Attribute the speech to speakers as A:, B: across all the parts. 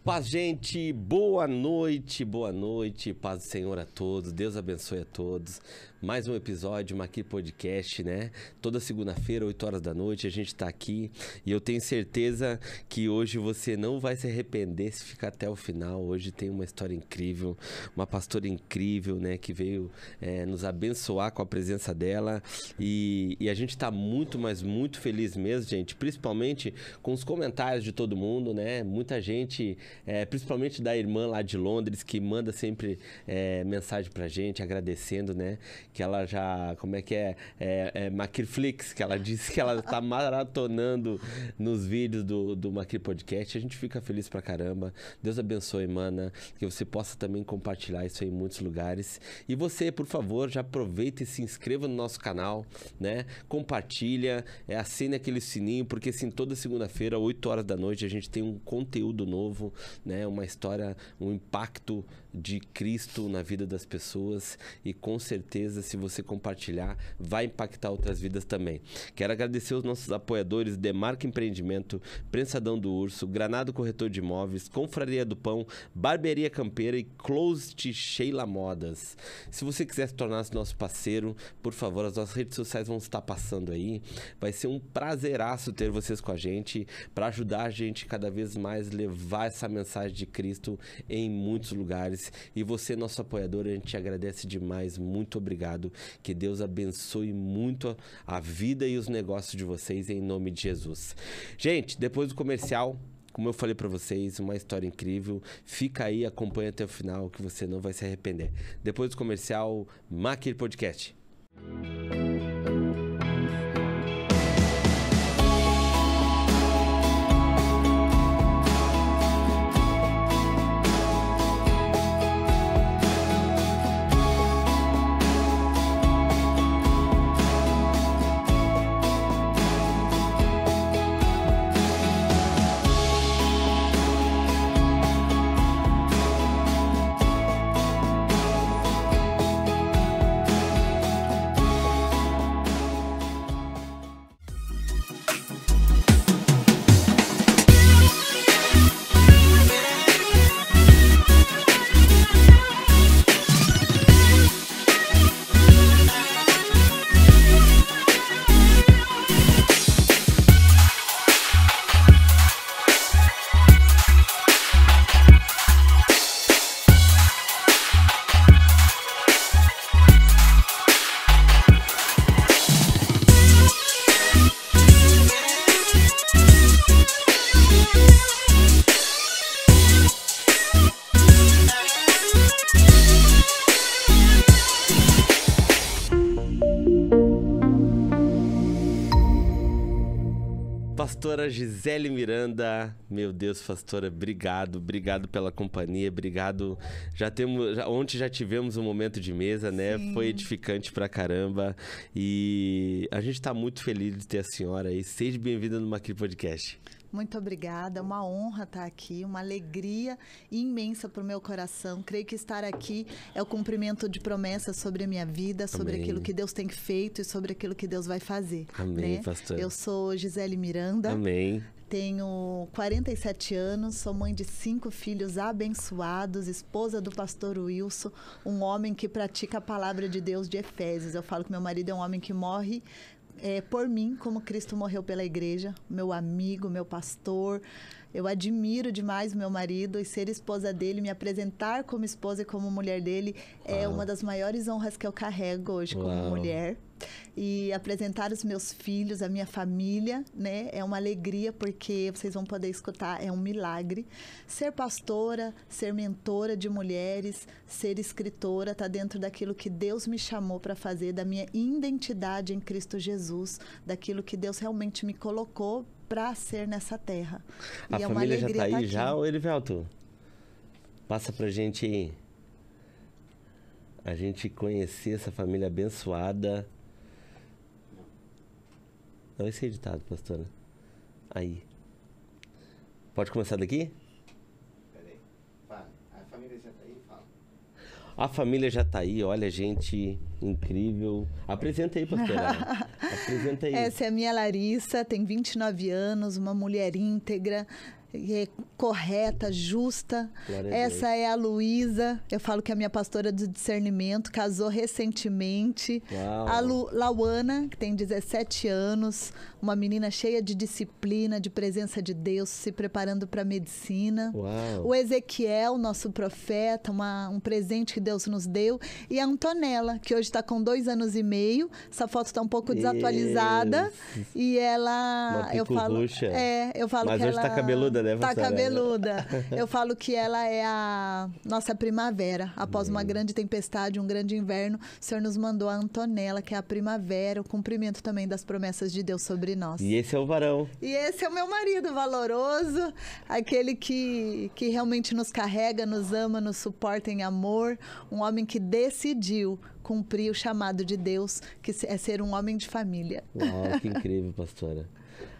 A: Paz, gente, boa noite, paz do Senhor a todos, Deus abençoe a todos. Mais um episódio, aqui podcast, né? Toda segunda-feira, 8 horas da noite, a gente tá aqui e eu tenho certeza que hoje você não vai se arrepender se ficar até o final. Hoje tem uma história incrível, uma pastora incrível, né? Que veio nos abençoar com a presença dela e a gente tá muito, mas muito feliz mesmo, gente, principalmente com os comentários de todo mundo, né? Muita gente... principalmente da irmã lá de Londres, que manda sempre mensagem pra gente, agradecendo, né? Que ela já, como é que Maquirflix, que ela disse que ela tá maratonando nos vídeos do Maquir Podcast. A gente fica feliz pra caramba. Deus abençoe, mana, que você possa também compartilhar isso aí em muitos lugares. E você, por favor, já aproveita e se inscreva no nosso canal, né? Compartilha, assine aquele sininho, porque assim, toda segunda-feira, 8 horas da noite, a gente tem um conteúdo novo, né? Uma história, um impacto de Cristo na vida das pessoas e com certeza, se você compartilhar, vai impactar outras vidas também. Quero agradecer os nossos apoiadores: Demarca Empreendimento, Prensadão do Urso, Granado Corretor de Imóveis, Confraria do Pão, Barbearia Campeira e Closet Sheila Modas. Se você quiser se tornar nosso parceiro, por favor, as nossas redes sociais vão estar passando aí. Vai ser um prazeraço ter vocês com a gente, para ajudar a gente cada vez mais levar essa mensagem de Cristo em muitos lugares. E você, nosso apoiador, a gente te agradece demais. Muito obrigado. Que Deus abençoe muito a vida e os negócios de vocês, em nome de Jesus. Gente, depois do comercial, como eu falei pra vocês, uma história incrível. Fica aí, acompanha até o final, que você não vai se arrepender. Depois do comercial, Maquir Podcast. Pastora Gisele Miranda, meu Deus, pastora, obrigado pela companhia, obrigado. Ontem já tivemos um momento de mesa, né? Sim. Foi edificante pra caramba e a gente tá muito feliz de ter a senhora aí. Seja bem-vinda no Maquir Podcast.
B: Muito obrigada, é uma honra estar aqui, uma alegria imensa para o meu coração. Creio que estar aqui é o cumprimento de promessas sobre a minha vida, sobre
A: Amém.
B: Aquilo que Deus tem feito e sobre aquilo que Deus vai fazer.
A: Amém,
B: né?
A: pastor.
B: Eu sou Gisele Miranda.
A: Amém.
B: Tenho 47 anos, sou mãe de 5 filhos abençoados, esposa do pastor Wilson, um homem que pratica a palavra de Deus de Efésios. Eu falo que meu marido é um homem que morre por mim, como Cristo morreu pela igreja, meu amigo, meu pastor. Eu admiro demais o meu marido e ser esposa dele, me apresentar como esposa e como mulher dele é uma das maiores honras que eu carrego hoje como mulher. E apresentar os meus filhos, a minha família, né? É uma alegria, porque vocês vão poder escutar, é um milagre. Ser pastora, ser mentora de mulheres, ser escritora, tá dentro daquilo que Deus me chamou para fazer, da minha identidade em Cristo Jesus, daquilo que Deus realmente me colocou para ser nessa terra.
A: A família já tá aí já, ou Elivelto? Passa pra gente aí. A gente conhecer essa família abençoada. Não vai ser editado, pastora. Aí. Pode começar daqui?
C: Peraí. Fala. A família já tá aí? Fala.
A: A família já tá aí, olha, gente incrível. Apresenta aí, pastora. Apresenta aí.
B: Essa é a minha Larissa, tem 29 anos, uma mulher íntegra, correta, justa.
A: Glória a
B: Essa é a Luísa. Eu falo que é a minha pastora do discernimento, casou recentemente.
A: Uau.
B: A Lauana, que tem 17 anos, uma menina cheia de disciplina, de presença de Deus, se preparando para a medicina.
A: Uau.
B: O Ezequiel, nosso profeta, um presente que Deus nos deu. E a Antonella, que hoje está com 2 anos e meio. Essa foto está um pouco desatualizada. E ela...
A: Uma picuruxa.
B: Eu falo
A: Mas
B: que
A: hoje
B: ela...
A: tá cabeluda, né,
B: Tá
A: pastora?
B: cabeluda. Eu falo que ela é a nossa primavera. Após uma grande tempestade, um grande inverno, o Senhor nos mandou a Antonella, que é a primavera, o cumprimento também das promessas de Deus sobre nós.
A: E esse é o varão.
B: E esse é o meu marido valoroso, aquele que realmente nos carrega, nos ama, nos suporta em amor, um homem que decidiu cumprir o chamado de Deus, que é ser um homem de família.
A: Uau, que incrível, pastora.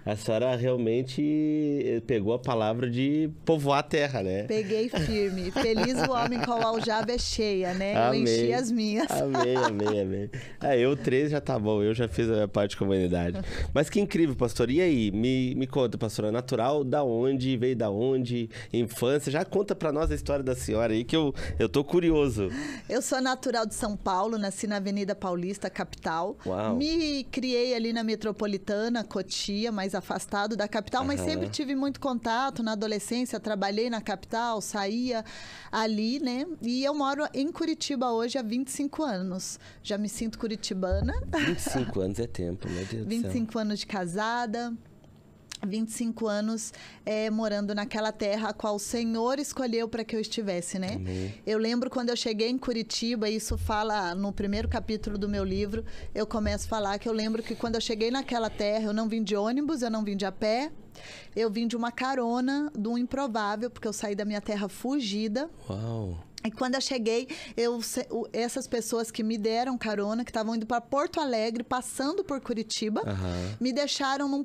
A: A senhora realmente pegou a palavra de povoar a terra, né?
B: Peguei firme. Feliz o homem com a aljava é cheia, né?
A: Amém.
B: Eu enchi as minhas.
A: Amém. Eu 3 já tá bom, eu já fiz a minha parte com a humanidade. Mas que incrível, pastor. E aí, me conta, pastora, natural da onde, veio da onde, infância? Já conta pra nós a história da senhora aí, que eu tô curioso.
B: Eu sou natural de São Paulo, nasci na Avenida Paulista, capital.
A: Uau.
B: Me criei ali na metropolitana, Cotia, mais afastado da capital, mas sempre tive muito contato na adolescência, trabalhei na capital, saía ali, né? E eu moro em Curitiba hoje há 25 anos. Já me sinto curitibana.
A: 25 anos é tempo, meu Deus do céu.
B: 25 anos de casada. 25 anos morando naquela terra a qual o Senhor escolheu para que eu estivesse, né?
A: Amém.
B: Eu lembro quando eu cheguei em Curitiba, isso fala no primeiro capítulo do meu livro, eu começo a falar que eu lembro que quando eu cheguei naquela terra, eu não vim de ônibus, eu não vim de a pé, eu vim de uma carona, de um improvável, porque eu saí da minha terra fugida.
A: Uau.
B: E quando eu cheguei, essas pessoas que me deram carona, que estavam indo para Porto Alegre, passando por Curitiba, me deixaram num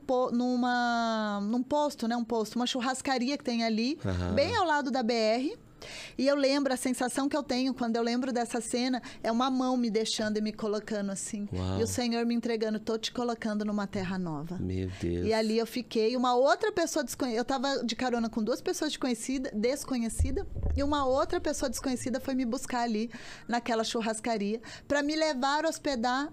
B: posto, né? Uma churrascaria que tem ali, bem ao lado da BR. E eu lembro, a sensação que eu tenho quando eu lembro dessa cena é uma mão me deixando e me colocando assim.
A: Uau.
B: E o Senhor me entregando, tô te colocando numa terra nova.
A: Meu Deus.
B: E ali eu fiquei, uma outra pessoa desconhecida, eu tava de carona com 2 pessoas desconhecidas, e uma outra pessoa desconhecida foi me buscar ali naquela churrascaria para me levar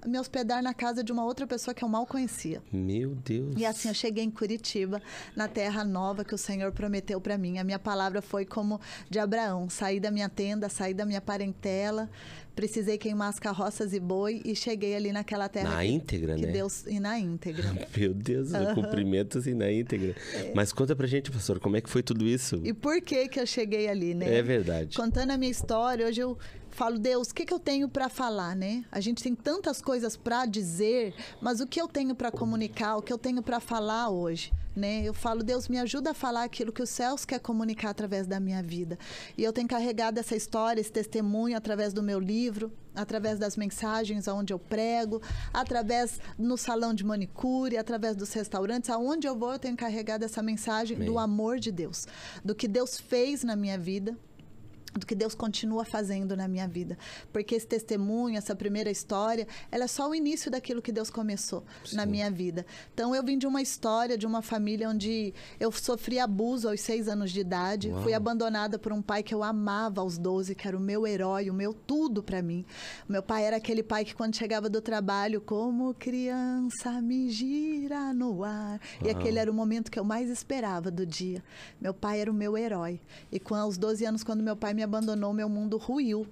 B: me hospedar na casa de uma outra pessoa que eu mal conhecia.
A: Meu Deus.
B: E assim eu cheguei em Curitiba, na terra nova que o Senhor prometeu para mim. A minha palavra foi como de Abraão, saí da minha tenda, saí da minha parentela, precisei queimar as carroças e boi e cheguei ali naquela terra.
A: Na íntegra, né?
B: Deus, e na íntegra.
A: Meu Deus, cumprimento assim na íntegra. Mas conta pra gente, pastor, como é que foi tudo isso?
B: E por que eu cheguei ali, né?
A: É verdade.
B: Contando a minha história, hoje eu falo, Deus, o que eu tenho para falar, né? A gente tem tantas coisas para dizer, mas o que eu tenho para comunicar, o que eu tenho para falar hoje, né? Eu falo, Deus, me ajuda a falar aquilo que os céus quer comunicar através da minha vida. E eu tenho carregado essa história, esse testemunho através do meu livro, através das mensagens onde eu prego, através no salão de manicure, através dos restaurantes, aonde eu vou, eu tenho carregado essa mensagem do amor de Deus, do que Deus fez na minha vida, do que Deus continua fazendo na minha vida. Porque esse testemunho, essa primeira história, ela é só o início daquilo que Deus começou na minha vida. Então, eu vim de uma história, de uma família onde eu sofri abuso aos 6 anos de idade.
A: Uau.
B: Fui abandonada por um pai que eu amava aos 12, que era o meu herói, o meu tudo para mim. O meu pai era aquele pai que quando chegava do trabalho, como criança me gira no ar. E aquele era o momento que eu mais esperava do dia. Meu pai era o meu herói. E aos 12 anos, quando meu pai me abandonou, meu mundo ruiu.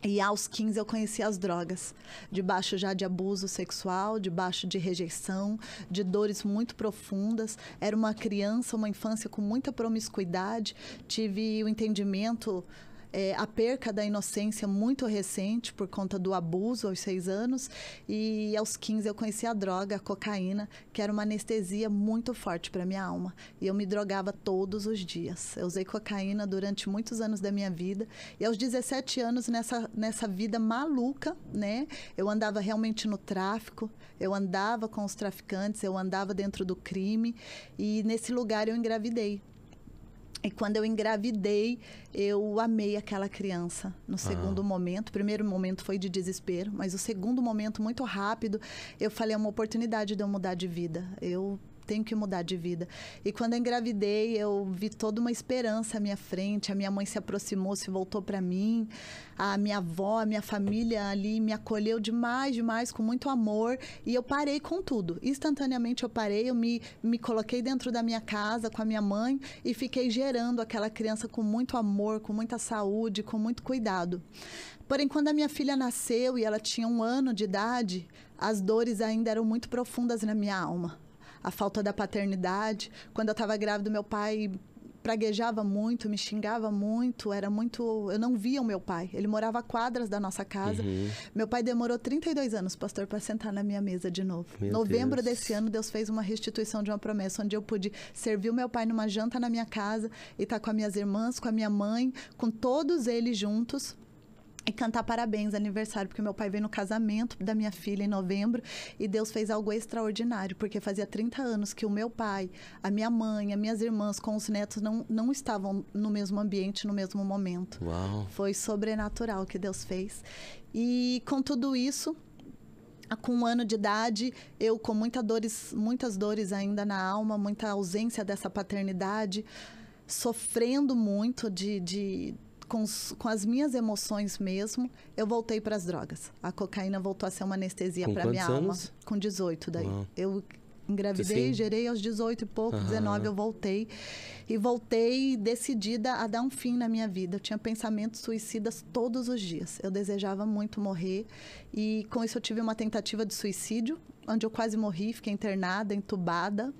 B: E aos 15 eu conheci as drogas, debaixo já de abuso sexual, debaixo de rejeição, de dores muito profundas. Era uma criança, uma infância com muita promiscuidade. Tive o entendimento, a perca da inocência muito recente por conta do abuso aos 6 anos. E aos 15 eu conheci a droga, a cocaína, que era uma anestesia muito forte para minha alma. E eu me drogava todos os dias. Eu usei cocaína durante muitos anos da minha vida. E aos 17 anos, nessa vida maluca, né? Eu andava realmente no tráfico, eu andava com os traficantes, eu andava dentro do crime. E nesse lugar eu engravidei. E quando eu engravidei, eu amei aquela criança. No segundo momento, o primeiro momento foi de desespero, mas o segundo momento, muito rápido, eu falei, é uma oportunidade de eu mudar de vida. Eu tenho que mudar de vida. E quando eu engravidei, eu vi toda uma esperança à minha frente. A minha mãe se aproximou, se voltou para mim. A minha avó, a minha família ali me acolheu demais, demais, com muito amor. E eu parei com tudo. Instantaneamente eu parei, eu me coloquei dentro da minha casa com a minha mãe e fiquei gerando aquela criança com muito amor, com muita saúde, com muito cuidado. Porém, quando a minha filha nasceu e ela tinha 1 ano de idade, as dores ainda eram muito profundas na minha alma. A falta da paternidade. Quando eu estava grávida, meu pai praguejava muito, me xingava muito, eu não via o meu pai. Ele morava a quadras da nossa casa. Meu pai demorou 32 anos, pastor, para sentar na minha mesa de novo. Novembro desse ano, Deus fez uma restituição de uma promessa, onde eu pude servir o meu pai numa janta na minha casa e estar com as minhas irmãs, com a minha mãe, com todos eles juntos. E cantar parabéns, aniversário, porque meu pai veio no casamento da minha filha em novembro e Deus fez algo extraordinário, porque fazia 30 anos que o meu pai, a minha mãe, as minhas irmãs com os netos não estavam no mesmo ambiente, no mesmo momento.
A: Uau.
B: Foi sobrenatural que Deus fez. E com tudo isso, com 1 ano de idade, eu com muitas dores ainda na alma, muita ausência dessa paternidade, sofrendo muito com as minhas emoções mesmo, eu voltei para as drogas. A cocaína voltou a ser uma anestesia para minha alma. Com 18 daí. Eu engravidei, gerei aos 18 e pouco, 19 eu voltei. E voltei decidida a dar um fim na minha vida. Eu tinha pensamentos suicidas todos os dias. Eu desejava muito morrer. E com isso eu tive uma tentativa de suicídio, onde eu quase morri, fiquei internada, entubada.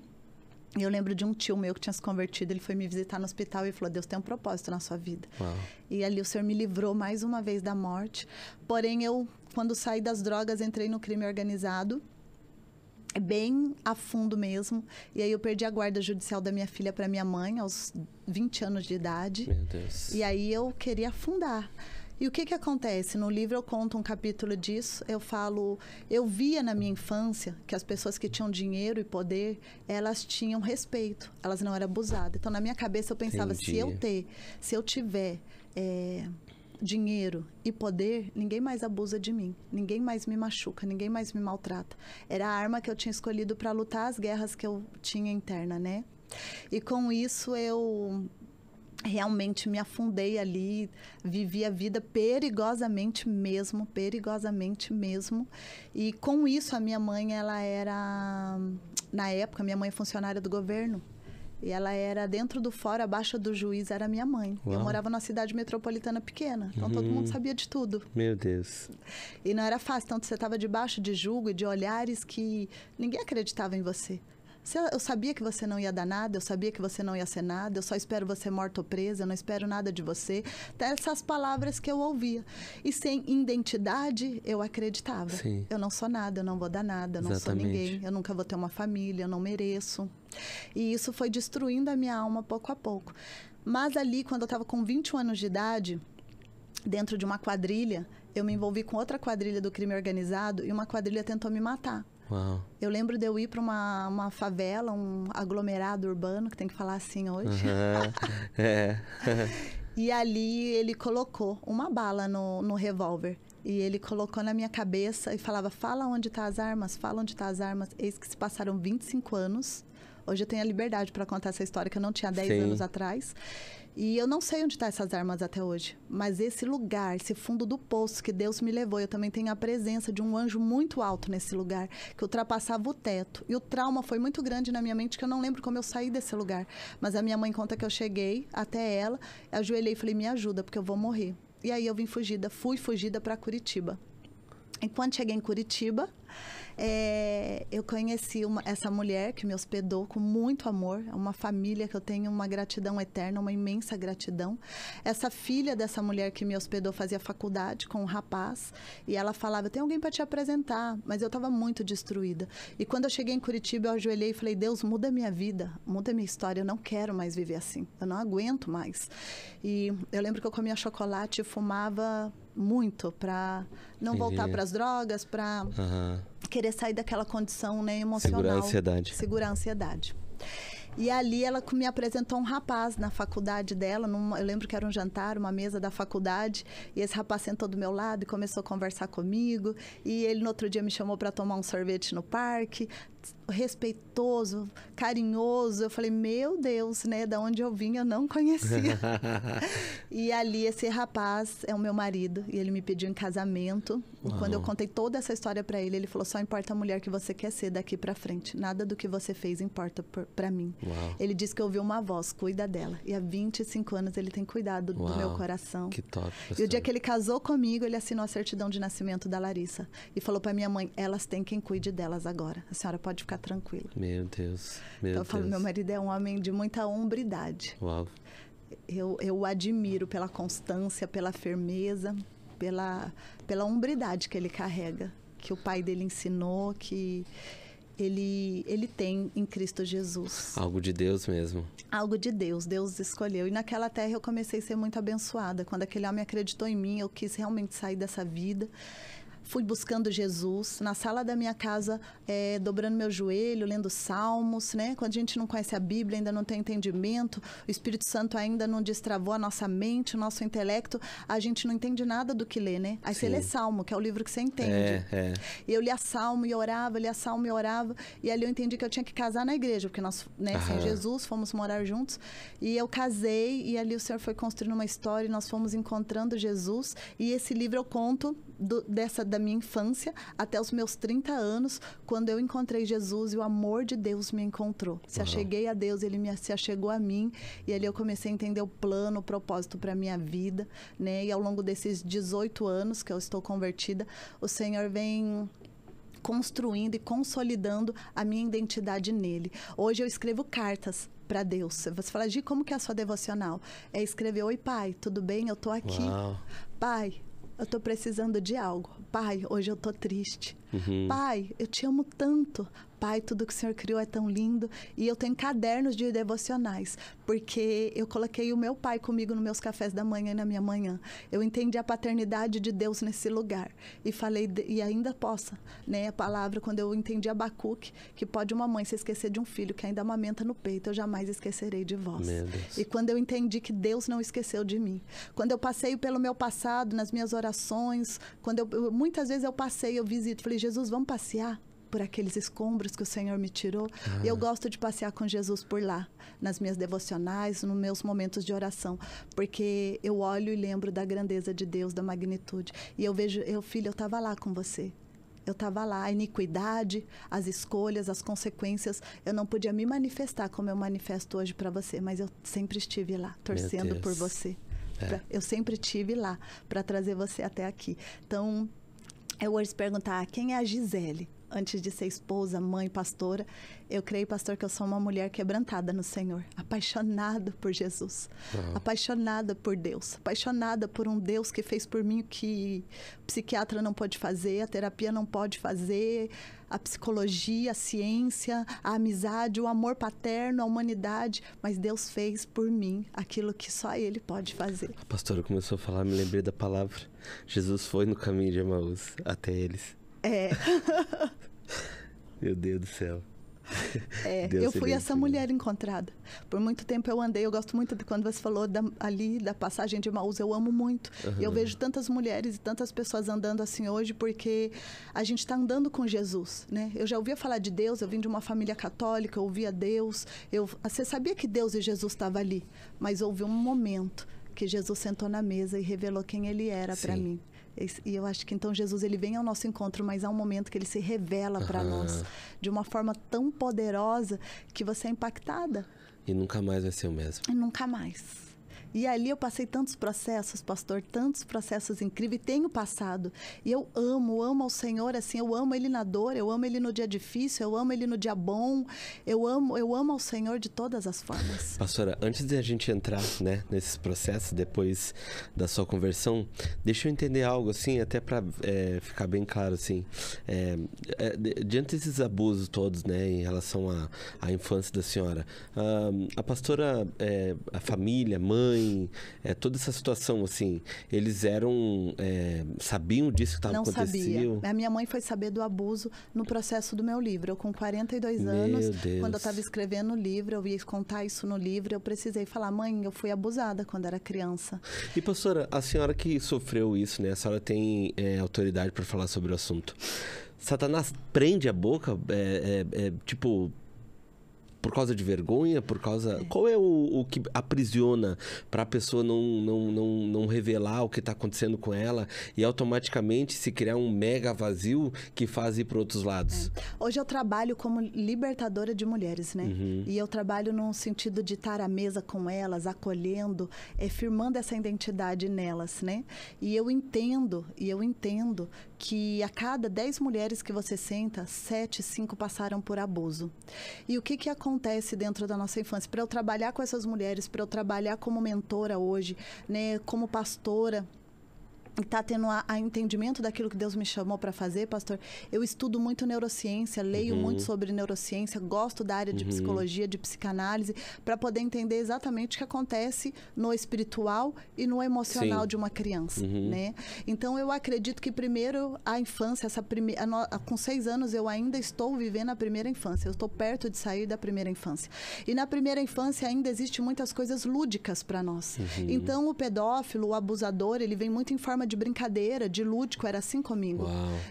B: Eu lembro de um tio meu que tinha se convertido, ele foi me visitar no hospital e falou, Deus tem um propósito na sua vida. Uau. E ali o Senhor me livrou mais uma vez da morte. Porém, eu, quando saí das drogas, entrei no crime organizado, bem a fundo mesmo. E aí eu perdi a guarda judicial da minha filha para minha mãe, aos 20 anos de idade.
A: Meu Deus.
B: E aí eu queria afundar. E o que acontece? No livro eu conto um capítulo disso, eu via na minha infância que as pessoas que tinham dinheiro e poder, elas tinham respeito, elas não eram abusadas. Então, na minha cabeça eu pensava, se eu tiver dinheiro e poder, ninguém mais abusa de mim, ninguém mais me machuca, ninguém mais me maltrata. Era a arma que eu tinha escolhido para lutar as guerras que eu tinha interna, né? E com isso eu realmente me afundei ali, vivi a vida perigosamente mesmo. E com isso, a minha mãe, ela era, na época, minha mãe é funcionária do governo. E ela era dentro do fórum, abaixo do juiz, era minha mãe. Uau. Eu morava numa cidade metropolitana pequena, então todo mundo sabia de tudo.
A: Meu Deus.
B: E não era fácil, então você estava debaixo de julgo e de olhares que ninguém acreditava em você. Eu sabia que você não ia dar nada, eu sabia que você não ia ser nada, eu só espero você morta ou presa, eu não espero nada de você. Então, essas palavras que eu ouvia. E sem identidade, eu acreditava.
A: Sim.
B: Eu não sou nada, eu não vou dar nada, eu não sou ninguém, eu nunca vou ter uma família, eu não mereço. E isso foi destruindo a minha alma pouco a pouco. Mas ali, quando eu estava com 21 anos de idade, dentro de uma quadrilha, eu me envolvi com outra quadrilha do crime organizado e uma quadrilha tentou me matar.
A: Uau.
B: Eu lembro de eu ir para uma favela, um aglomerado urbano, que tem que falar assim hoje. E ali ele colocou uma bala no revólver. E ele colocou na minha cabeça e falava, fala onde tá as armas, fala onde tá as armas. Eis que se passaram 25 anos. Hoje eu tenho a liberdade para contar essa história que eu não tinha 10 anos atrás. E eu não sei onde estão essas armas até hoje. Mas esse lugar, esse fundo do poço que Deus me levou, eu também tenho a presença de um anjo muito alto nesse lugar, que ultrapassava o teto. E o trauma foi muito grande na minha mente, que eu não lembro como eu saí desse lugar. Mas a minha mãe conta que eu cheguei até ela, ajoelhei e falei, me ajuda, porque eu vou morrer. E aí eu fui fugida para Curitiba. Enquanto cheguei em Curitiba, eu conheci essa mulher que me hospedou com muito amor, uma família que eu tenho uma gratidão eterna, uma imensa gratidão. Essa filha dessa mulher que me hospedou fazia faculdade com um rapaz e ela falava, tem alguém para te apresentar, mas eu estava muito destruída. E quando eu cheguei em Curitiba, eu ajoelhei e falei, Deus, muda a minha vida, muda a minha história, eu não quero mais viver assim, eu não aguento mais. E eu lembro que eu comia chocolate e fumava muito para não voltar para as drogas, para querer sair daquela condição, né, emocional. Segurar a ansiedade. E ali ela me apresentou um rapaz na faculdade dela, eu lembro que era um jantar, uma mesa da faculdade, e esse rapaz sentou do meu lado e começou a conversar comigo, e ele no outro dia me chamou para tomar um sorvete no parque. respeitoso, carinhoso. Eu falei, meu Deus, né? Da onde eu vim, eu não conhecia. E ali, esse rapaz é o meu marido. E ele me pediu em casamento. E quando eu contei toda essa história pra ele, ele falou, só importa a mulher que você quer ser daqui pra frente. Nada do que você fez importa pra mim.
A: Uau.
B: Ele disse que ouviu uma voz, cuida dela. E há 25 anos ele tem cuidado do meu coração.
A: Que top,
B: E o dia que ele casou comigo, ele assinou a certidão de nascimento da Larissa. E falou pra minha mãe, elas têm quem cuide delas agora. A senhora pode ficar tranquila.
A: Meu Deus, meu
B: Então eu falo,
A: Deus.
B: meu marido é um homem de muita hombridade.
A: Uau.
B: Eu o admiro pela constância, pela firmeza, pela hombridade que ele carrega. Que o pai dele ensinou, que ele tem em Cristo Jesus.
A: Algo de Deus mesmo.
B: Algo de Deus, Deus escolheu. E naquela terra eu comecei a ser muito abençoada. Quando aquele homem acreditou em mim, eu quis realmente sair dessa vida. Fui buscando Jesus, na sala da minha casa, dobrando meu joelho, lendo salmos, né? Quando a gente não conhece a Bíblia, ainda não tem entendimento, o Espírito Santo ainda não destravou a nossa mente, o nosso intelecto, a gente não entende nada do que lê, né? Aí você lê Salmo, que é o livro que você entende. E eu lia Salmo e orava, lia Salmo e orava, e ali eu entendi que eu tinha que casar na igreja, porque nós, né, sem Jesus, fomos morar juntos, e eu casei, e ali o Senhor foi construindo uma história, e nós fomos encontrando Jesus, e esse livro eu conto da minha infância até os meus 30 anos, quando eu encontrei Jesus e o amor de Deus me encontrou. Se acheguei a Deus, Ele se achegou a mim, e ali eu comecei a entender o plano, o propósito para a minha vida, né? E ao longo desses 18 anos que eu estou convertida, o Senhor vem construindo e consolidando a minha identidade nele. Hoje eu escrevo cartas para Deus. Você fala, Gi, como que é a sua devocional? É escrever, oi pai, tudo bem? Eu tô aqui.
A: Uau.
B: Pai, eu tô precisando de algo. Pai, hoje eu tô triste. Pai, eu te amo tanto. Pai, tudo que o Senhor criou é tão lindo. E eu tenho cadernos de devocionais, porque eu coloquei o meu pai comigo nos meus cafés da manhã e na minha manhã. Eu entendi a paternidade de Deus nesse lugar. E falei, e ainda possa, né? A palavra, quando eu entendi Abacuque, que pode uma mãe se esquecer de um filho que ainda amamenta no peito, eu jamais esquecerei de vós.
A: Meu Deus.
B: E quando eu entendi que Deus não esqueceu de mim. Quando eu passei pelo meu passado, nas minhas orações, quando muitas vezes eu passei, eu visito, falei, Jesus, vamos passear por aqueles escombros que o Senhor me tirou. E eu gosto de passear com Jesus por lá, nas minhas devocionais, nos meus momentos de oração, porque eu olho e lembro da grandeza de Deus, da magnitude. E eu vejo, filho, eu estava lá com você. Eu estava lá, a iniquidade, as escolhas, as consequências, eu não podia me manifestar como eu manifesto hoje para você, mas eu sempre estive lá, torcendo por você. Eu sempre estive lá para trazer você até aqui. Então, eu hoje perguntar, quem é a Gisele? Antes de ser esposa, mãe, pastora, eu creio, pastor, que eu sou uma mulher quebrantada no Senhor, apaixonada por Jesus, apaixonada por Deus, apaixonada por um Deus que fez por mim o que o psiquiatra não pode fazer, a terapia não pode fazer, a psicologia, a ciência, a amizade, o amor paterno, a humanidade, mas Deus fez por mim aquilo que só Ele pode fazer.
A: A pastora começou a falar, me lembrei da palavra. Jesus foi no caminho de Emaús até eles. Meu Deus do céu.
B: Eu fui essa mulher encontrada. Por muito tempo eu andei, eu gosto muito de quando você falou ali da passagem de Emaús, eu amo muito. E eu vejo tantas mulheres e tantas pessoas andando assim hoje, porque a gente está andando com Jesus, né? Eu já ouvia falar de Deus, eu vim de uma família católica, eu ouvia Deus. Você sabia que Deus e Jesus estavam ali, mas houve um momento que Jesus sentou na mesa e revelou quem Ele era para mim. E eu acho que então Jesus, ele vem ao nosso encontro, mas há um momento que ele se revela para nós de uma forma tão poderosa que você é impactada.
A: E nunca mais vai ser o mesmo.
B: E nunca mais. E ali eu passei tantos processos, pastor, tantos processos incríveis, tenho passado. E eu amo ao Senhor, assim, eu amo Ele na dor, eu amo Ele no dia difícil, eu amo Ele no dia bom, eu amo ao Senhor de todas as formas.
A: Pastora, antes de a gente entrar, né, nesses processos, depois da sua conversão, deixa eu entender algo, assim, até para ficar bem claro, assim, diante desses abusos todos, né, em relação à infância da senhora, a pastora, a família, mãe, mãe, toda essa situação, assim, eles sabiam disso que estava acontecendo?
B: Não sabia. A minha mãe foi saber do abuso no processo do meu livro. Eu, com 42 anos, quando eu estava escrevendo o livro, eu ia contar isso no livro, eu precisei falar, mãe, eu fui abusada quando era criança.
A: E, pastora, a senhora que sofreu isso, né? A senhora tem autoridade para falar sobre o assunto. Satanás prende a boca, tipo... Por causa de vergonha? Por causa... Qual é o que aprisiona para a pessoa não revelar o que está acontecendo com ela e automaticamente se criar um mega vazio que faz ir para outros lados?
B: Hoje eu trabalho como libertadora de mulheres, né?
A: Uhum.
B: E eu trabalho no sentido de estar à mesa com elas, acolhendo, firmando essa identidade nelas, né? E eu entendo que a cada 10 mulheres que você senta, 7, 5 passaram por abuso. E o que acontece dentro da nossa infância? Para eu trabalhar com essas mulheres, para eu trabalhar como mentora hoje, né, como pastora, está tendo a entendimento daquilo que Deus me chamou para fazer, pastor. Eu estudo muito neurociência, leio muito sobre neurociência, gosto da área de psicologia, de psicanálise, para poder entender exatamente o que acontece no espiritual e no emocional de uma criança, né? Então, eu acredito que primeiro a infância, com 6 anos eu ainda estou vivendo a primeira infância, eu estou perto de sair da primeira infância. E na primeira infância ainda existem muitas coisas lúdicas para nós. Então, o pedófilo, o abusador, ele vem muito em forma de brincadeira, de lúdico, era assim comigo.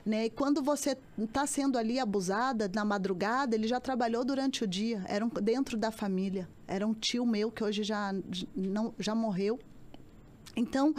B: Né? E quando você está sendo ali abusada na madrugada, ele já trabalhou durante o dia, era dentro da família, era um tio meu que hoje já morreu. Então,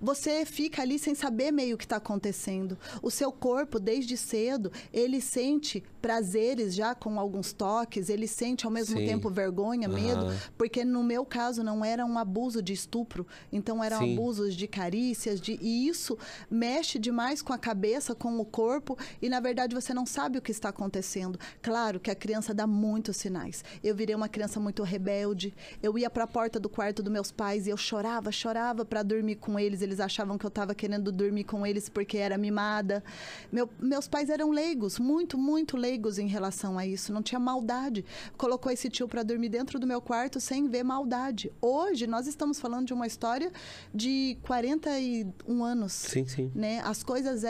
B: você fica ali sem saber meio o que está acontecendo. O seu corpo, desde cedo, ele sente prazeres já com alguns toques, ele sente ao mesmo tempo vergonha, medo, porque no meu caso não era um abuso de estupro, então eram abusos de carícias, e isso mexe demais com a cabeça, com o corpo, e na verdade você não sabe o que está acontecendo. Claro que a criança dá muitos sinais. Eu virei uma criança muito rebelde, eu ia para a porta do quarto dos meus pais e eu chorava para dormir com eles, eles achavam que eu estava querendo dormir com eles porque era mimada. Meus pais eram leigos, muito, muito leigos em relação a isso, não tinha maldade. Colocou esse tio para dormir dentro do meu quarto sem ver maldade. Hoje, nós estamos falando de uma história de 41 anos.
A: Sim.
B: Né? As coisas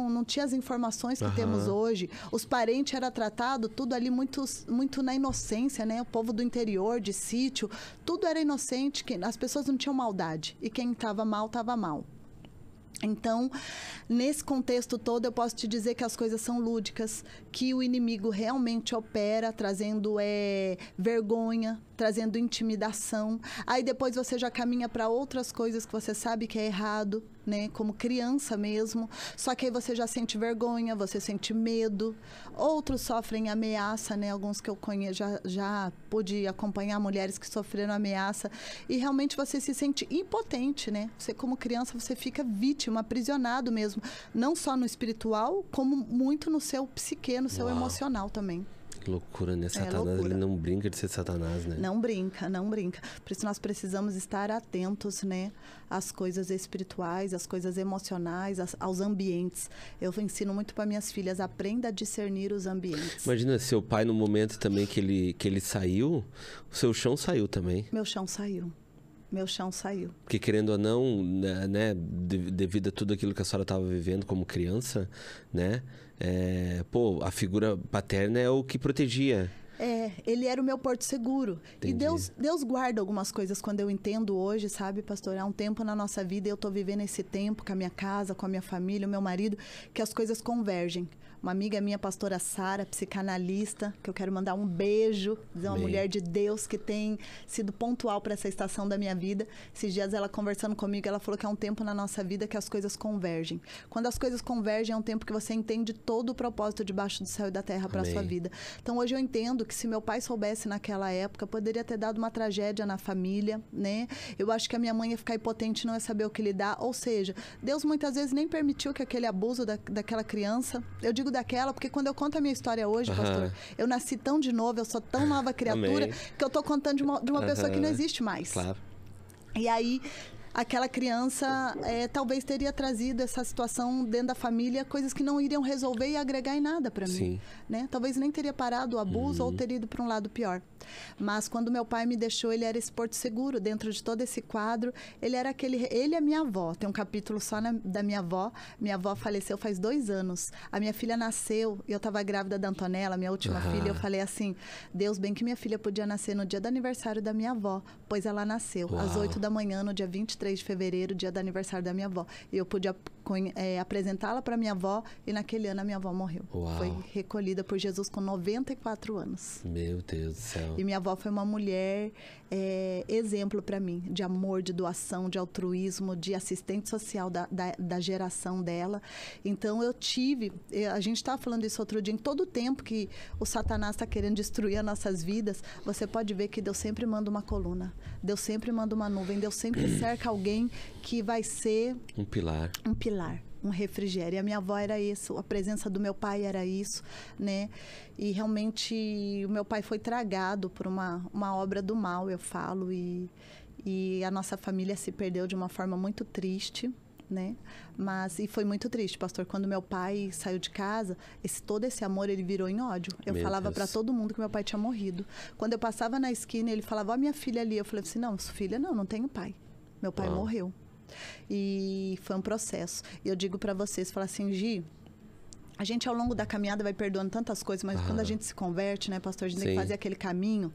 B: não tinha as informações que temos hoje. Os parentes eram tratados tudo ali muito, muito na inocência, né? O povo do interior, de sítio, tudo era inocente, as pessoas não tinham maldade. E quem estava mal, estava mal. Então, nesse contexto todo, eu posso te dizer que as coisas são lúdicas, que o inimigo realmente opera, trazendo vergonha, trazendo intimidação. Aí depois você já caminha para outras coisas que você sabe que é errado, né? Como criança mesmo. Só que aí você já sente vergonha, você sente medo. Outros sofrem ameaça, né? Alguns que eu conheço, já pude acompanhar mulheres que sofreram ameaça. E realmente você se sente impotente, né? Você, como criança, você fica vítima, aprisionado mesmo. Não só no espiritual, como muito no seu psique, no seu emocional também.
A: Loucura, né? Satanás, ele não brinca de ser Satanás, né?
B: Não brinca. Por isso nós precisamos estar atentos, né? Às coisas espirituais, às coisas emocionais, aos ambientes. Eu ensino muito para minhas filhas, aprenda a discernir os ambientes.
A: Imagina, seu pai, no momento também que ele saiu, o seu chão saiu também.
B: Meu chão saiu. Porque,
A: querendo ou não, né, devido a tudo aquilo que a senhora estava vivendo como criança, né? A figura paterna é o que protegia.
B: Ele era o meu porto seguro.
A: Entendi.
B: E Deus guarda algumas coisas quando eu entendo hoje, sabe, pastor? Há um tempo na nossa vida, eu estou vivendo esse tempo com a minha casa, com a minha família, o meu marido, que as coisas convergem. Uma amiga minha, pastora Sara, psicanalista, que eu quero mandar um beijo, dizer uma mulher de Deus que tem sido pontual para essa estação da minha vida. Esses dias ela conversando comigo, ela falou que é um tempo na nossa vida que as coisas convergem. Quando as coisas convergem, é um tempo que você entende todo o propósito debaixo do céu e da terra para a sua vida. Então hoje eu entendo que se meu pai soubesse naquela época, poderia ter dado uma tragédia na família, né? Eu acho que a minha mãe ia ficar impotente, não ia saber o que lidar. Ou seja, Deus muitas vezes nem permitiu que aquele abuso daquela criança, eu digo daquela, porque quando eu conto a minha história hoje, pastor, eu nasci tão de novo, eu sou tão nova criatura, que eu tô contando de uma pessoa que não existe mais.
A: Claro.
B: E aí, aquela criança talvez teria trazido essa situação dentro da família, coisas que não iriam resolver e agregar em nada para mim. Né? Talvez nem teria parado o abuso ou teria ido para um lado pior. Mas quando meu pai me deixou, ele era esse porto seguro. Dentro de todo esse quadro, ele era aquele... Ele e a minha avó. Tem um capítulo só da minha avó. Minha avó faleceu faz 2 anos. A minha filha nasceu e eu estava grávida da Antonella, minha última filha. Eu falei assim, Deus, bem que minha filha podia nascer no dia do aniversário da minha avó. Pois ela nasceu às 8 da manhã, no dia 23 de fevereiro, dia do aniversário da minha avó. E eu pude apresentá-la para minha avó e naquele ano a minha avó morreu.
A: Uau.
B: Foi recolhida por Jesus com 94 anos.
A: Meu Deus do céu.
B: E minha avó foi uma mulher exemplo para mim, de amor, de doação, de altruísmo, de assistente social da geração dela. Então eu tive, a gente estava falando isso outro dia, em todo o tempo que o Satanás está querendo destruir as nossas vidas, você pode ver que Deus sempre manda uma coluna, Deus sempre manda uma nuvem, Deus sempre cerca alguém que vai ser
A: um pilar.
B: Um refrigério. E a minha avó era isso, a presença do meu pai era isso, né? E realmente o meu pai foi tragado por uma obra do mal, eu falo, e a nossa família se perdeu de uma forma muito triste, né? E foi muito triste, pastor, quando meu pai saiu de casa, todo esse amor ele virou em ódio. Eu falava para todo mundo que meu pai tinha morrido. Quando eu passava na esquina, ele falava, ó, minha filha ali. Eu falei assim, não, filha, não tenho pai. Meu pai morreu. E foi um processo. E eu digo para vocês, falar assim, Gi, a gente ao longo da caminhada vai perdoando tantas coisas, mas quando a gente se converte, né, pastor, a gente tem que fazer aquele caminho,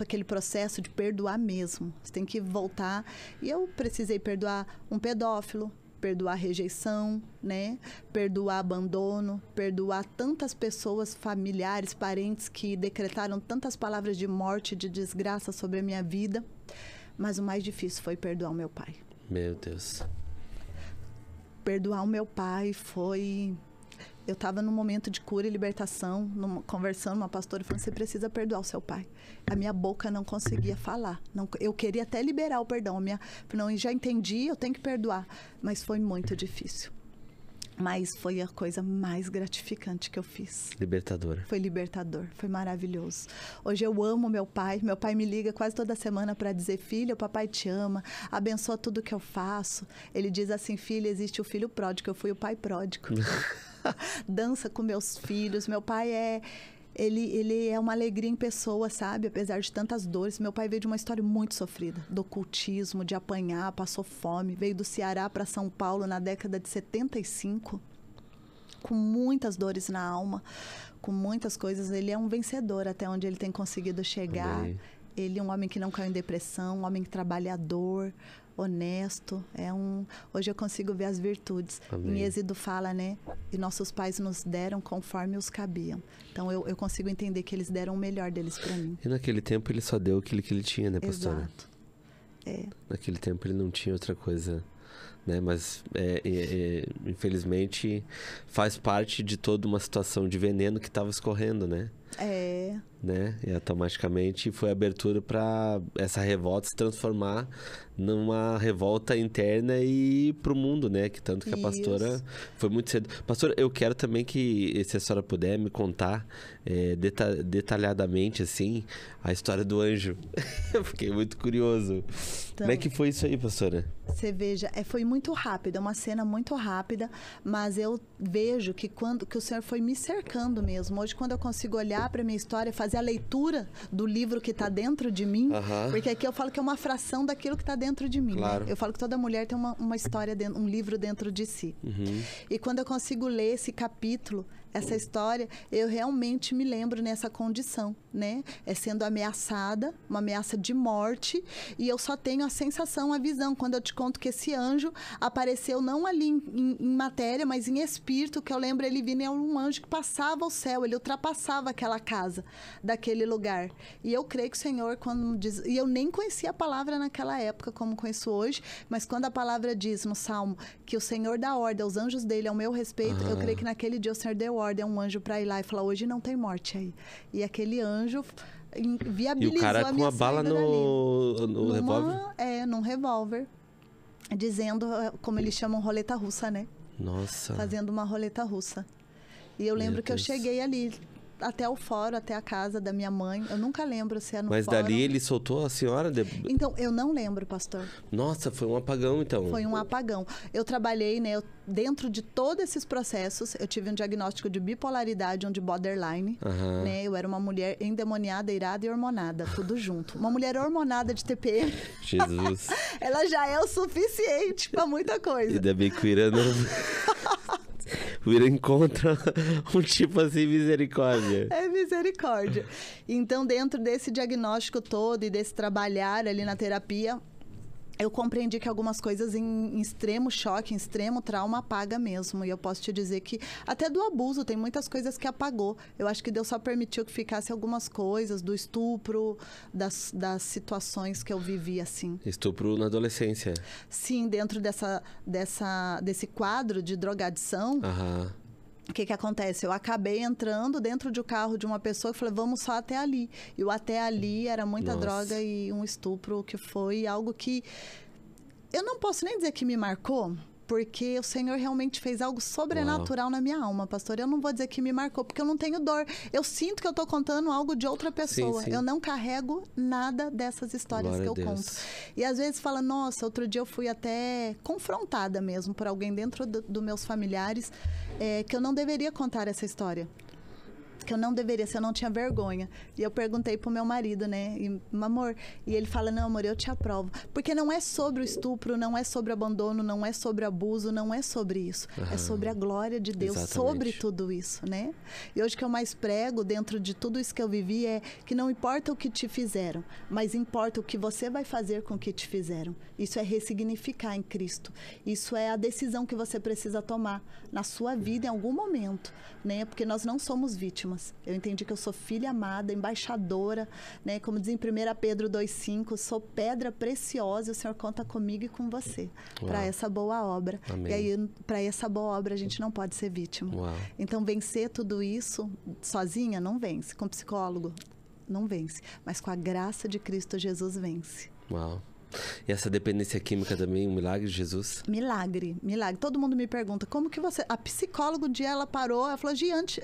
B: aquele processo de perdoar mesmo. Você tem que voltar. E eu precisei perdoar um pedófilo, perdoar rejeição, né? Perdoar abandono, perdoar tantas pessoas, familiares, parentes que decretaram tantas palavras de morte, de desgraça sobre a minha vida. Mas o mais difícil foi perdoar o meu pai.
A: Meu Deus.
B: Perdoar o meu pai foi... Eu estava num momento de cura e libertação, conversando com uma pastora, falando, você precisa perdoar o seu pai. A minha boca não conseguia falar. Eu queria até liberar o perdão. Eu já entendi, eu tenho que perdoar. Mas foi muito difícil. Mas foi a coisa mais gratificante que eu fiz.
A: Libertadora.
B: Foi libertador, foi maravilhoso. Hoje eu amo meu pai. Meu pai me liga quase toda semana para dizer, filha, o papai te ama, abençoa tudo que eu faço. Ele diz assim, filha, existe o filho pródigo, eu fui o pai pródigo. Dança com meus filhos. Meu pai ele é uma alegria em pessoa, sabe? Apesar de tantas dores. Meu pai veio de uma história muito sofrida. Do ocultismo, de apanhar, passou fome. Veio do Ceará para São Paulo na década de 75. Com muitas dores na alma. Com muitas coisas. Ele é um vencedor até onde ele tem conseguido chegar.
A: Amém.
B: Ele é um homem que não caiu em depressão. Um homem trabalhador, honesto. Hoje eu consigo ver as virtudes.
A: Amém.
B: Em Êxodo fala, né? E nossos pais nos deram conforme os cabiam. Então eu consigo entender que eles deram o melhor deles para mim.
A: E naquele tempo ele só deu aquilo que ele tinha, né, pastora?
B: Exato.
A: Naquele tempo ele não tinha outra coisa, né? Mas infelizmente faz parte de toda uma situação de veneno que estava escorrendo, né? Né? E automaticamente foi abertura para essa revolta se transformar numa revolta interna e pro mundo, né? Que tanto que a pastora foi muito cedo. Pastora, eu quero também que, se a senhora puder, me contar detalhadamente, assim, a história do anjo. Eu fiquei muito curioso.
B: Então,
A: como é que foi isso aí, pastora?
B: Você veja, foi muito rápido, é uma cena muito rápida, mas eu vejo que o Senhor foi me cercando mesmo. Hoje, quando eu consigo olhar para minha história, fazer a leitura do livro que está dentro de mim, porque aqui eu falo que é uma fração daquilo que está dentro de mim.
A: Claro.
B: Né? Eu falo que toda mulher tem uma história, um livro dentro de si. E quando eu consigo ler esse capítulo, essa história, eu realmente me lembro nessa condição, né? Sendo ameaçada, uma ameaça de morte, e eu só tenho a sensação, a visão, quando eu te conto que esse anjo apareceu não ali em matéria, mas em espírito, que eu lembro ele vindo, é um anjo que passava o céu, ele ultrapassava aquela casa, daquele lugar. E eu creio que o Senhor, quando diz... E eu nem conhecia a palavra naquela época, como conheço hoje, mas quando a palavra diz no Salmo que o Senhor dá ordem aos anjos dele ao meu respeito, eu creio que naquele dia o Senhor deu ordem a um anjo para ir lá e falar, hoje não tem morte aí. E aquele anjo viabilizou
A: e o cara
B: a minha
A: com a bala no revólver?
B: Num revólver. Dizendo, como eles chamam, roleta russa, né?
A: Nossa.
B: Fazendo uma roleta russa. E eu lembro que eu cheguei ali, até o fórum, até a casa da minha mãe. Eu nunca lembro se é no
A: Mas
B: fórum.
A: dali ele soltou a senhora?
B: Então, eu não lembro, pastor.
A: Nossa, foi um apagão, então.
B: Foi um apagão. Eu trabalhei, né? Dentro de todos esses processos, eu tive um diagnóstico de bipolaridade, de borderline. Né? Eu era uma mulher endemoniada, irada e hormonada, tudo junto. Uma mulher hormonada de TPM.
A: Jesus.
B: Ela já é o suficiente para muita coisa.
A: Ainda bem que o Irã não... O Irã encontra um tipo assim, misericórdia.
B: É misericórdia. Então, dentro desse diagnóstico todo e desse trabalhar ali na terapia, eu compreendi que algumas coisas em extremo choque, em extremo trauma, apaga mesmo. E eu posso te dizer que até do abuso tem muitas coisas que apagou. Eu acho que Deus só permitiu que ficasse algumas coisas, do estupro, das situações que eu vivi assim.
A: Estupro na adolescência.
B: Sim, dentro desse quadro de drogadição... O que acontece? Eu acabei entrando dentro de um carro de uma pessoa e falei, vamos só até ali. E o até ali era muita droga e um estupro, que foi algo que... Eu não posso nem dizer que me marcou, porque o Senhor realmente fez algo sobrenatural na minha alma, pastor. Eu não vou dizer que me marcou, porque eu não tenho dor. Eu sinto que eu estou contando algo de outra pessoa.
A: Sim.
B: Eu não carrego nada dessas histórias que eu conto. E às vezes fala, nossa, outro dia eu fui até confrontada mesmo por alguém dentro dos meus familiares, que eu não deveria contar essa história. Que eu não deveria, se eu não tinha vergonha. E eu perguntei pro meu marido, né? Amor, e ele fala, não, amor, eu te aprovo. Porque não é sobre o estupro, não é sobre abandono, não é sobre abuso, não é sobre isso. É sobre a glória de Deus, sobre tudo isso, né? E hoje que eu mais prego, dentro de tudo isso que eu vivi, é que não importa o que te fizeram, mas importa o que você vai fazer com o que te fizeram. Isso é ressignificar em Cristo. Isso é a decisão que você precisa tomar na sua vida em algum momento, né? Porque nós não somos vítimas. Eu entendi que eu sou filha amada, embaixadora, né? Como diz em 1 Pedro 2,5, sou pedra preciosa e o Senhor conta comigo e com você para essa boa obra.
A: Amém.
B: E aí, para essa boa obra, a gente não pode ser vítima. Então, vencer tudo isso sozinha não vence. Com psicólogo, não vence. Mas com a graça de Cristo, Jesus vence.
A: Uau. E essa dependência química também, um milagre de Jesus?
B: Milagre, milagre. Todo mundo me pergunta, como que você... A psicóloga, um dia ela parou, ela falou,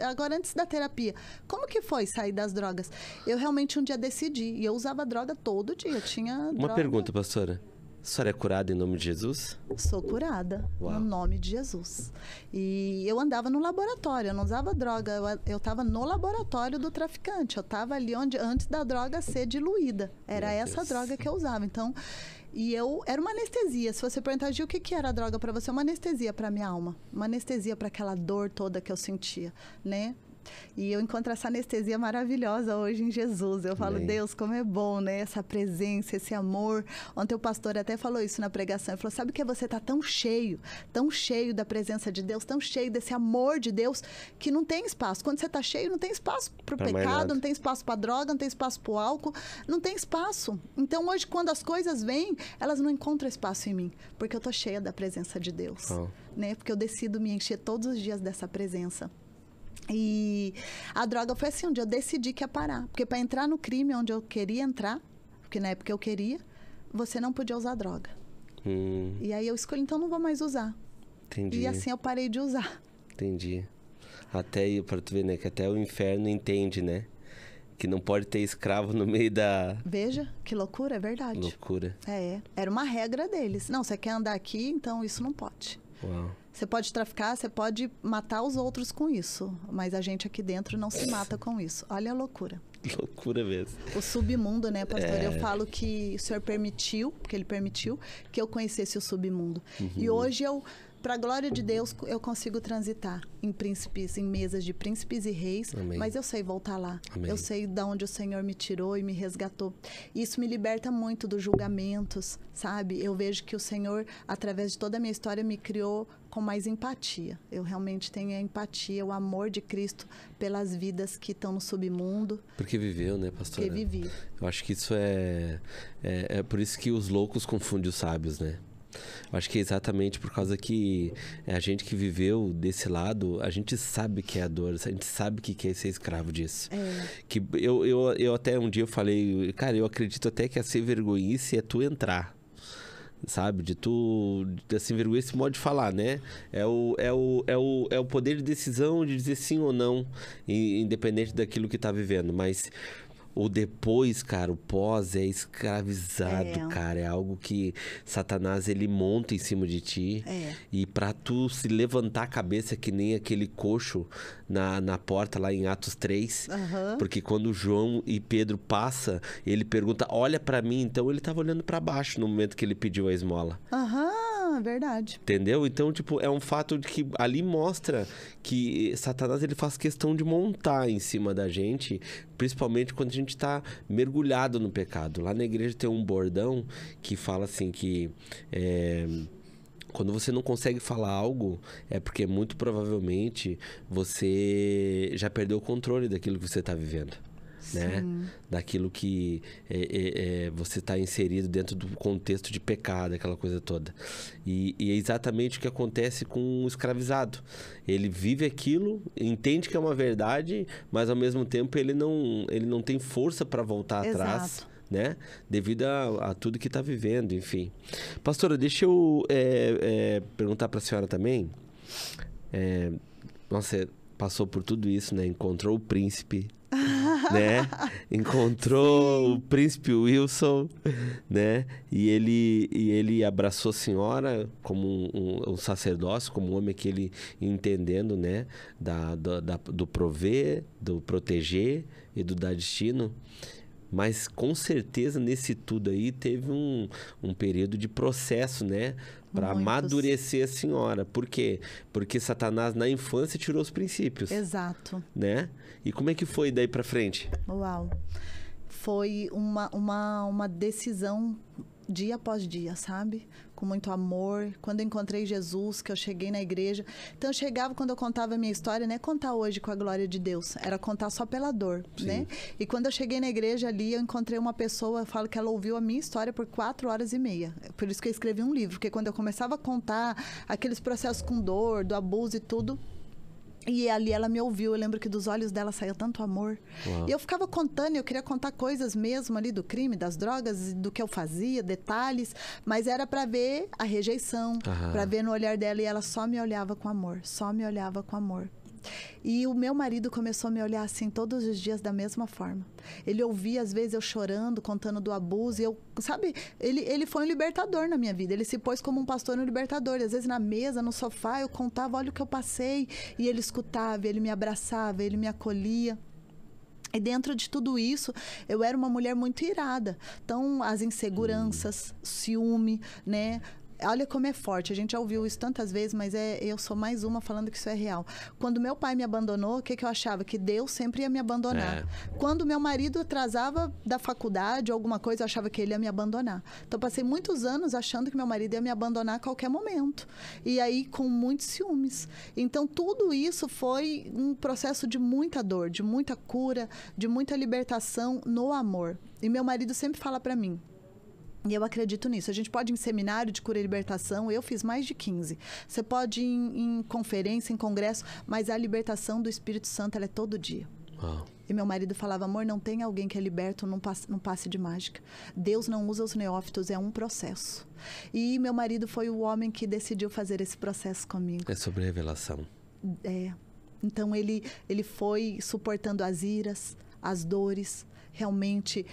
B: agora antes da terapia, como que foi sair das drogas? Eu realmente um dia decidi, e eu usava droga todo dia, eu tinha
A: Uma pergunta, pastora. A senhora é curada em nome de Jesus?
B: Sou curada, no nome de Jesus. E eu andava no laboratório, eu não usava droga, eu estava no laboratório do traficante. Eu estava ali antes da droga ser diluída. Era essa droga que eu usava. Então, era uma anestesia. Se você perguntar, Gil, o que era a droga para você? Uma anestesia para minha alma. Uma anestesia para aquela dor toda que eu sentia, né? E eu encontro essa anestesia maravilhosa hoje em Jesus. Eu falo, Deus, como é bom, né? Essa presença, esse amor. Ontem o pastor até falou isso na pregação. Ele falou, sabe que você está tão cheio da presença de Deus, tão cheio desse amor de Deus, que não tem espaço. Quando você está cheio, não tem espaço para o pecado, não tem espaço para droga, não tem espaço para o álcool, não tem espaço. Então hoje, quando as coisas vêm, elas não encontram espaço em mim, porque eu estou cheia da presença de Deus, né? Porque eu decido me encher todos os dias dessa presença. E a droga foi assim, um dia eu decidi que ia parar. Porque para entrar no crime onde eu queria entrar, porque na época eu queria, você não podia usar droga. E aí eu escolhi, então não vou mais usar.
A: Entendi.
B: E assim eu parei de usar.
A: Entendi. Até, para tu ver, né, que até o inferno entende, né? Que não pode ter escravo no meio da...
B: Veja, que loucura, é verdade.
A: Loucura.
B: Era uma regra deles. Não, você quer andar aqui, então isso não pode.
A: Uau.
B: Você pode traficar, você pode matar os outros com isso, mas a gente aqui dentro não se mata com isso. Olha a loucura.
A: Loucura mesmo.
B: O submundo, né, pastor? Eu falo que o Senhor permitiu, porque Ele permitiu, que eu conhecesse o submundo. E hoje para a glória de Deus, eu consigo transitar em príncipes, em mesas de príncipes e reis, mas eu sei voltar lá. Eu sei de onde o Senhor me tirou e me resgatou. Isso me liberta muito dos julgamentos, sabe? Eu vejo que o Senhor, através de toda a minha história, me criou com mais empatia. Eu realmente tenho a empatia, o amor de Cristo pelas vidas que estão no submundo.
A: Porque viveu, né, pastora?
B: Porque vivi.
A: Eu acho que isso é por isso que os loucos confundem os sábios, né? Eu acho que é exatamente por causa que a gente que viveu desse lado, a gente sabe que é a dor, a gente sabe que é ser escravo disso. Que eu até um dia eu falei, cara, eu acredito até que a ser vergonhice é tu entrar. sabe? De tu, assim, vergonha esse modo de falar, né? É o poder de decisão de dizer sim ou não, independente daquilo que tá vivendo. Mas o depois, cara, o pós é escravizado, cara. É algo que Satanás, ele monta em cima de ti. E pra tu se levantar a cabeça que nem aquele coxo na porta lá em Atos 3. Porque quando João e Pedro passa, ele pergunta, olha pra mim. Então ele tava olhando pra baixo no momento que ele pediu a esmola.
B: Verdade.
A: Entendeu? Então, tipo, é um fato de que ali mostra que Satanás, ele faz questão de montar em cima da gente, principalmente quando a gente tá mergulhado no pecado. Lá na igreja tem um bordão que fala assim que quando você não consegue falar algo, é porque muito provavelmente você já perdeu o controle daquilo que você tá vivendo. Né? Daquilo que você está inserido dentro do contexto de pecado, aquela coisa toda. E é exatamente o que acontece com o escravizado. Ele vive aquilo, entende que é uma verdade, mas ao mesmo tempo ele não tem força para voltar atrás, né? Devido a tudo que está vivendo, enfim. Pastora, deixa eu perguntar para a senhora também. Nossa, passou por tudo isso, né? Encontrou o príncipe, né? Encontrou o príncipe Wilson, né? E ele abraçou a senhora como um sacerdócio, como um homem que ele entendendo, né? Do prover, do proteger e do dar destino. Mas com certeza nesse tudo aí teve um período de processo, né? Para amadurecer a senhora. Por quê? Porque Satanás na infância tirou os princípios.
B: Exato.
A: Né? E como é que foi daí para frente?
B: Uau. Foi uma decisão dia após dia, sabe? Com muito amor. Quando eu encontrei Jesus, que eu cheguei na igreja. Então, eu chegava, quando eu contava a minha história, não é contar hoje com a glória de Deus. Era contar só pela dor, né? E quando eu cheguei na igreja ali, eu encontrei uma pessoa, eu falo que ela ouviu a minha história por 4h30. Por isso que eu escrevi um livro. Porque quando eu começava a contar aqueles processos com dor, do abuso e tudo... E ali ela me ouviu, eu lembro que dos olhos dela saía tanto amor.
A: Uau.
B: E eu ficava contando, eu queria contar coisas mesmo ali do crime, das drogas, do que eu fazia, detalhes. Mas era para ver a rejeição, para ver no olhar dela. E ela só me olhava com amor, só me olhava com amor. E o meu marido começou a me olhar assim todos os dias da mesma forma. Ele ouvia às vezes eu chorando, contando do abuso, e eu, sabe, ele foi um libertador na minha vida. Ele se pôs como um pastor no libertador. Às vezes na mesa, no sofá, eu contava, olha o que eu passei, e ele escutava, ele me abraçava, ele me acolhia. E dentro de tudo isso, eu era uma mulher muito irada. Então, as inseguranças, ciúme, né? Olha como é forte, a gente já ouviu isso tantas vezes, mas eu sou mais uma falando que isso é real. Quando meu pai me abandonou, o que eu achava? Que Deus sempre ia me abandonar. Quando meu marido atrasava da faculdade ou alguma coisa, eu achava que ele ia me abandonar. Então, passei muitos anos achando que meu marido ia me abandonar a qualquer momento. E aí, com muitos ciúmes. Então, tudo isso foi um processo de muita dor, de muita cura, de muita libertação no amor. E meu marido sempre fala pra mim, e eu acredito nisso. A gente pode ir em seminário de cura e libertação, eu fiz mais de 15. Você pode ir em conferência, em congresso, mas a libertação do Espírito Santo, ela é todo dia. E meu marido falava, amor, não tem alguém que é liberto num passe de mágica. Deus não usa os neófitos, é um processo. E meu marido foi o homem que decidiu fazer esse processo comigo.
A: É sobre revelação.
B: Então, ele foi suportando as iras, as dores. Realmente,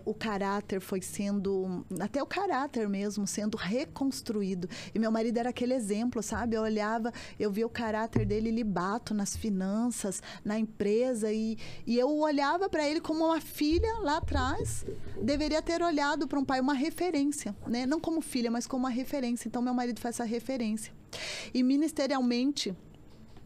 B: o caráter foi sendo... Até o caráter mesmo, sendo reconstruído. E meu marido era aquele exemplo, sabe? Eu olhava, eu via o caráter dele libato nas finanças, na empresa. E eu olhava para ele como uma filha lá atrás. Deveria ter olhado para um pai, uma referência, né? Não como filha, mas como uma referência. Então, meu marido foi essa referência. E ministerialmente...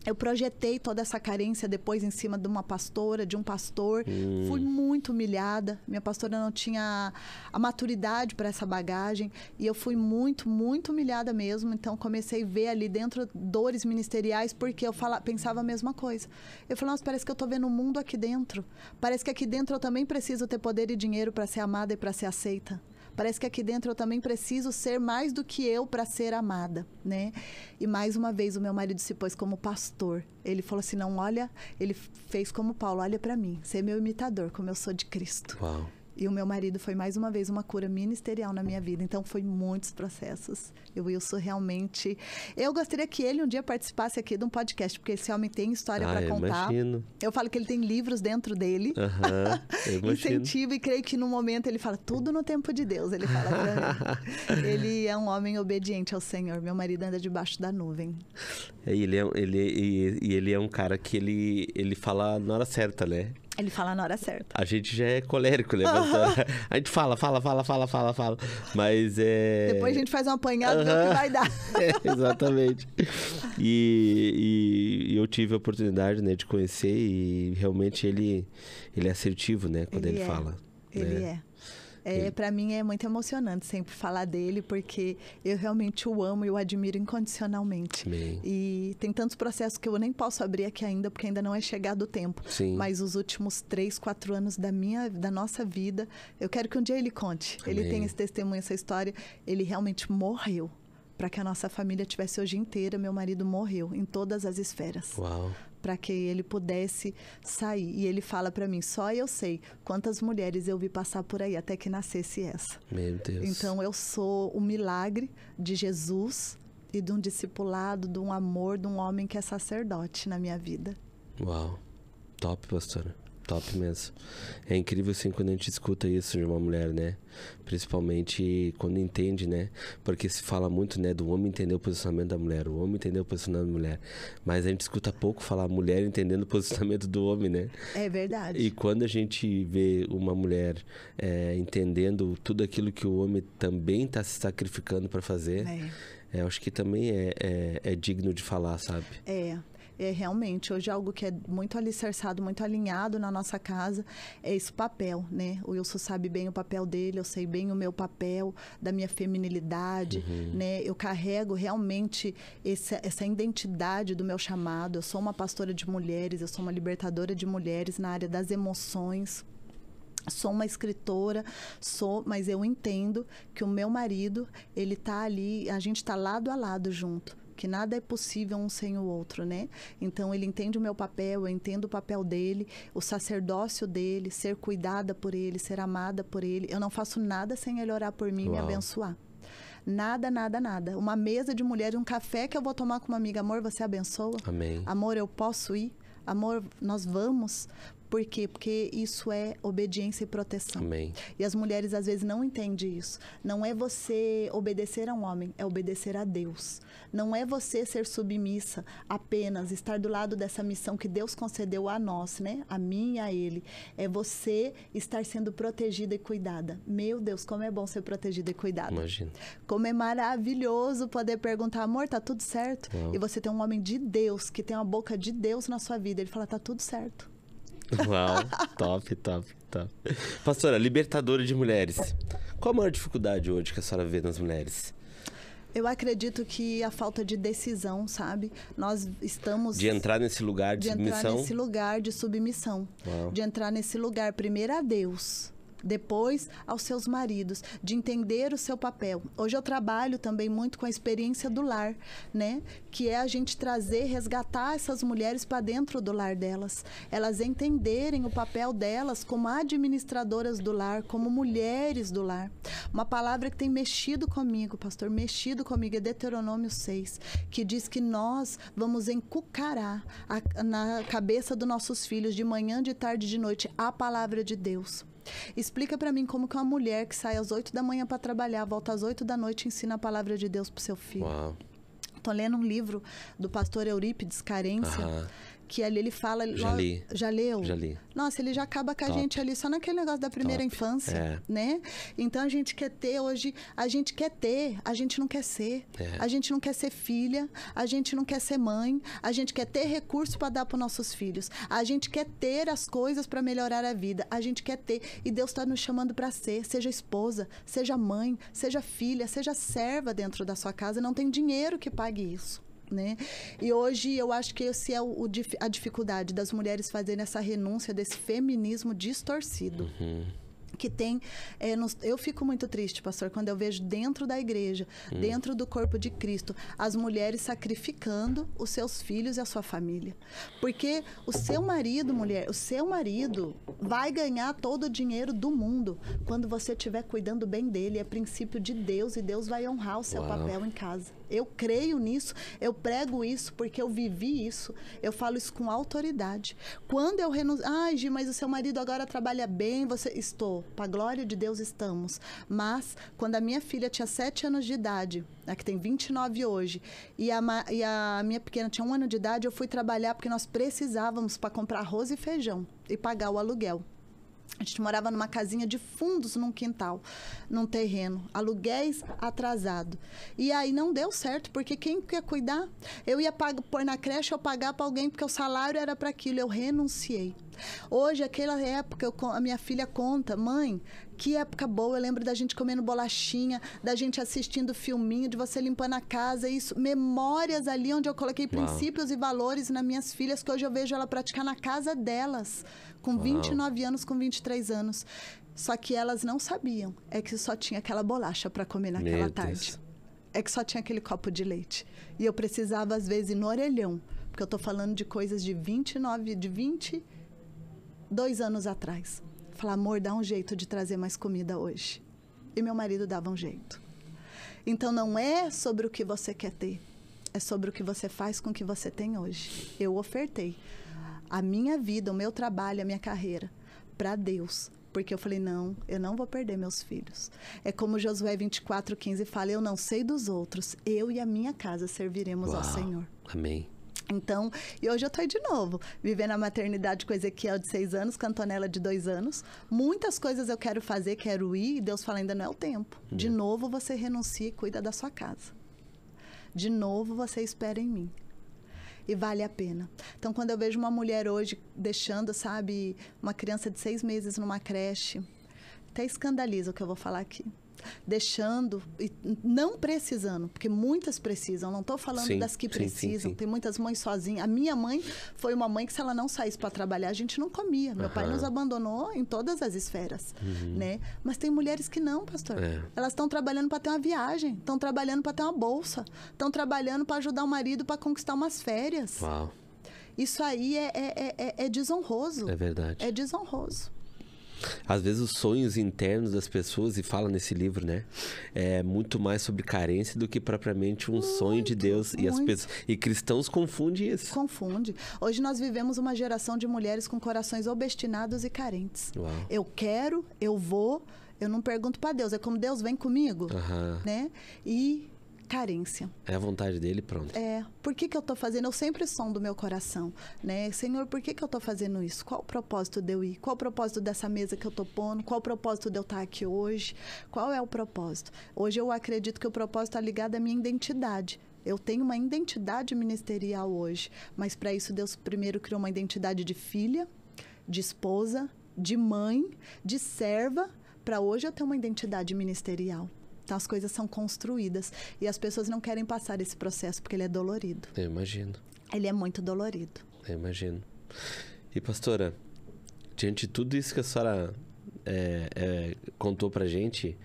B: eu projetei toda essa carência depois em cima de uma pastora, de um pastor. Fui muito humilhada. Minha pastora não tinha a maturidade para essa bagagem. E eu fui muito, muito humilhada mesmo. Então, comecei a ver ali dentro dores ministeriais, porque eu pensava a mesma coisa. Eu falei, nossa, parece que eu estou vendo o mundo aqui dentro. Parece que aqui dentro eu também preciso ter poder e dinheiro para ser amada e para ser aceita. Parece que aqui dentro eu também preciso ser mais do que eu para ser amada, né? E mais uma vez o meu marido se pôs como pastor. Ele falou assim, não, olha, ele fez como Paulo, olha para mim, ser meu imitador, como eu sou de Cristo.
A: Uau.
B: E o meu marido foi mais uma vez uma cura ministerial na minha vida. Então, foi muitos processos. E o Wilson realmente... Eu gostaria que ele um dia participasse aqui de um podcast, porque esse homem tem história para contar.
A: Imagino.
B: Eu falo que ele tem livros dentro dele.
A: Eu imagino.
B: Incentivo, e creio que no momento ele fala tudo no tempo de Deus. Ele fala pra mim. Ele é um homem obediente ao Senhor. Meu marido anda debaixo da nuvem.
A: Ele é um cara que ele fala na hora certa, né?
B: Ele fala na hora certa.
A: A gente já é colérico, né? A gente fala. Mas é...
B: Depois a gente faz um apanhado e vê o que vai dar.
A: Exatamente. E eu tive a oportunidade, né, de conhecer e realmente ele é assertivo, né? Quando ele fala.
B: Ele é. Para mim é muito emocionante sempre falar dele, porque eu realmente o amo e o admiro incondicionalmente.
A: Amém.
B: E tem tantos processos que eu nem posso abrir aqui ainda, porque ainda não é chegado o tempo.
A: Sim.
B: Mas os últimos 3, 4 anos da nossa vida, eu quero que um dia ele conte.
A: Amém.
B: Ele tem esse testemunho, essa história. Ele realmente morreu para que a nossa família tivesse hoje inteira. Meu marido morreu em todas as esferas.
A: Uau.
B: Para que ele pudesse sair. E ele fala para mim, só eu sei quantas mulheres eu vi passar por aí até que nascesse essa.
A: Meu Deus.
B: Então eu sou o milagre de Jesus e de um discipulado, de um amor, de um homem que é sacerdote na minha vida.
A: Uau. Top, pastora. Top mesmo. É incrível assim quando a gente escuta isso de uma mulher, né? Principalmente quando entende, né? Porque se fala muito, né, do homem entender o posicionamento da mulher, o homem entender o posicionamento da mulher. Mas a gente escuta pouco falar mulher entendendo o posicionamento do homem, né?
B: É verdade.
A: E quando a gente vê uma mulher entendendo tudo aquilo que o homem também está se sacrificando para fazer, eu acho que também é digno de falar, sabe?
B: É realmente, hoje algo que é muito alicerçado, muito alinhado na nossa casa, é esse papel, né? O Wilson sabe bem o papel dele, eu sei bem o meu papel, da minha feminilidade, né? Eu carrego realmente essa identidade do meu chamado. Eu sou uma pastora de mulheres, eu sou uma libertadora de mulheres na área das emoções. Sou uma escritora, mas eu entendo que o meu marido, ele tá ali, a gente tá lado a lado junto. Que nada é possível um sem o outro, né? Então, ele entende o meu papel, eu entendo o papel dele, o sacerdócio dele, ser cuidada por ele, ser amada por ele. Eu não faço nada sem ele orar por mim e me abençoar. Nada, nada, nada. Uma mesa de mulher, um café que eu vou tomar com uma amiga. Amor, você abençoa?
A: Amém.
B: Amor, eu posso ir? Amor, nós vamos? Por quê? Porque isso é obediência e proteção.
A: Amém.
B: E as mulheres às vezes não entendem isso. Não é você obedecer a um homem, é obedecer a Deus. Não é você ser submissa apenas, estar do lado dessa missão que Deus concedeu a nós, né? A mim e a ele. É você estar sendo protegida e cuidada. Meu Deus, como é bom ser protegida e cuidada.
A: Imagina.
B: Como é maravilhoso poder perguntar, amor, tá tudo certo?
A: Uau.
B: E você tem um homem de Deus, que tem a boca de Deus na sua vida. Ele fala, tá tudo certo.
A: Uau, top. Pastora, libertadora de mulheres. Qual a maior dificuldade hoje que a senhora vê nas mulheres?
B: Eu acredito que a falta de decisão, sabe? Nós estamos...
A: De entrar nesse lugar de submissão?
B: De entrar nesse lugar de submissão.
A: Uau.
B: De entrar nesse lugar, primeiro a Deus, depois aos seus maridos, de entender o seu papel. Hoje eu trabalho também muito com a experiência do lar, né? Que é a gente trazer, resgatar essas mulheres para dentro do lar delas. Elas entenderem o papel delas como administradoras do lar, como mulheres do lar. Uma palavra que tem mexido comigo, pastor, mexido comigo, é Deuteronômio 6, que diz que nós vamos encucarar na cabeça dos nossos filhos, de manhã, de tarde, de noite, a palavra de Deus. Explica para mim como que uma mulher que sai às 8 da manhã para trabalhar, volta às 8 da noite e ensina a palavra de Deus pro seu filho.
A: Uau.
B: Tô lendo um livro do pastor Eurípides, Carência, que ali ele fala...
A: Já li.
B: Já leu?
A: Já li.
B: Nossa, ele já acaba com a gente ali só naquele negócio da primeira infância, né? Então, a gente quer ter hoje... A gente quer ter, a gente não quer ser. A gente não quer ser filha, a gente não quer ser mãe, a gente quer ter recurso para dar para nossos filhos. A gente quer ter as coisas para melhorar a vida. A gente quer ter. E Deus está nos chamando para ser. Seja esposa, seja mãe, seja filha, seja serva dentro da sua casa. Não tem dinheiro que pague isso. Né? E hoje eu acho que esse é a dificuldade das mulheres fazerem essa renúncia desse feminismo distorcido. que tem... eu fico muito triste, pastor, quando eu vejo dentro da igreja, dentro do corpo de Cristo, as mulheres sacrificando os seus filhos e a sua família. Porque o seu marido, mulher, o seu marido vai ganhar todo o dinheiro do mundo quando você estiver cuidando bem dele. É princípio de Deus e Deus vai honrar o seu papel em casa. Eu creio nisso, eu prego isso porque eu vivi isso. Eu falo isso com autoridade. Quando eu renuncio... Ai, Gi, mas o seu marido agora trabalha bem, você... Estou, para a glória de Deus estamos. Mas, quando a minha filha tinha 7 anos de idade, a que tem 29 hoje, e a minha pequena tinha 1 ano de idade, eu fui trabalhar porque nós precisávamos para comprar arroz e feijão e pagar o aluguel. A gente morava numa casinha de fundos num quintal, num terreno, aluguéis atrasado. E aí não deu certo, porque quem quer cuidar? Eu ia pôr na creche, eu pagar para alguém, porque o salário era para aquilo, eu renunciei. Hoje, aquela época, a minha filha conta, mãe, que época boa, eu lembro da gente comendo bolachinha, da gente assistindo filminho, de você limpando a casa, isso, memórias ali onde eu coloquei princípios e valores nas minhas filhas, que hoje eu vejo ela praticar na casa delas, com 29 anos, com 23 anos. Só que elas não sabiam, é que só tinha aquela bolacha para comer naquela tarde. É que só tinha aquele copo de leite. E eu precisava, às vezes, ir no orelhão, porque eu tô falando de coisas de 22 anos atrás. Falar, amor, dá um jeito de trazer mais comida hoje. E meu marido dava um jeito. Então, não é sobre o que você quer ter. É sobre o que você faz com o que você tem hoje. Eu ofertei a minha vida, o meu trabalho, a minha carreira para Deus. Porque eu falei, não, eu não vou perder meus filhos. É como Josué 24:15 fala, eu não sei dos outros, eu e a minha casa serviremos ao Senhor.
A: Amém.
B: Então, e hoje eu tô aí de novo, vivendo a maternidade com Ezequiel de 6 anos, com a Antonella de 2 anos. Muitas coisas eu quero fazer, quero ir, e Deus fala, ainda não é o tempo. De novo você renuncia e cuida da sua casa. De novo você espera em mim. E vale a pena. Então, quando eu vejo uma mulher hoje deixando, sabe, uma criança de 6 meses numa creche, até escandaliza o que eu vou falar aqui. Deixando e não precisando, porque muitas precisam, não estou falando das que precisam, tem muitas mães sozinhas. A minha mãe foi uma mãe que, se ela não saísse para trabalhar, a gente não comia. Meu pai nos abandonou em todas as esferas, né? Mas tem mulheres que não, pastor. Elas estão trabalhando para ter uma viagem, estão trabalhando para ter uma bolsa, estão trabalhando para ajudar o marido para conquistar umas férias.
A: Uau.
B: Isso aí é desonroso.
A: É verdade.
B: É desonroso.
A: Às vezes os sonhos internos das pessoas, e fala nesse livro, né? É muito mais sobre carência do que propriamente um sonho de Deus. E cristãos confundem isso.
B: Confunde. Hoje nós vivemos uma geração de mulheres com corações obstinados e carentes.
A: Uau.
B: Eu quero, eu vou, eu não pergunto para Deus. É como Deus vem comigo, né? E carência.
A: É a vontade dele, pronto.
B: Por que eu tô fazendo? Eu sempre sondo meu coração, né? Senhor, por que eu tô fazendo isso? Qual o propósito de eu ir? Qual o propósito dessa mesa que eu tô pondo? Qual o propósito de eu estar aqui hoje? Qual é o propósito? Hoje eu acredito que o propósito está ligado à minha identidade. Eu tenho uma identidade ministerial hoje, mas para isso Deus primeiro criou uma identidade de filha, de esposa, de mãe, de serva, para hoje eu ter uma identidade ministerial. Então, as coisas são construídas. E as pessoas não querem passar esse processo, porque ele é dolorido.
A: Eu imagino.
B: Ele é muito dolorido.
A: Eu imagino. E, pastora, diante de tudo isso que a senhora contou pra gente,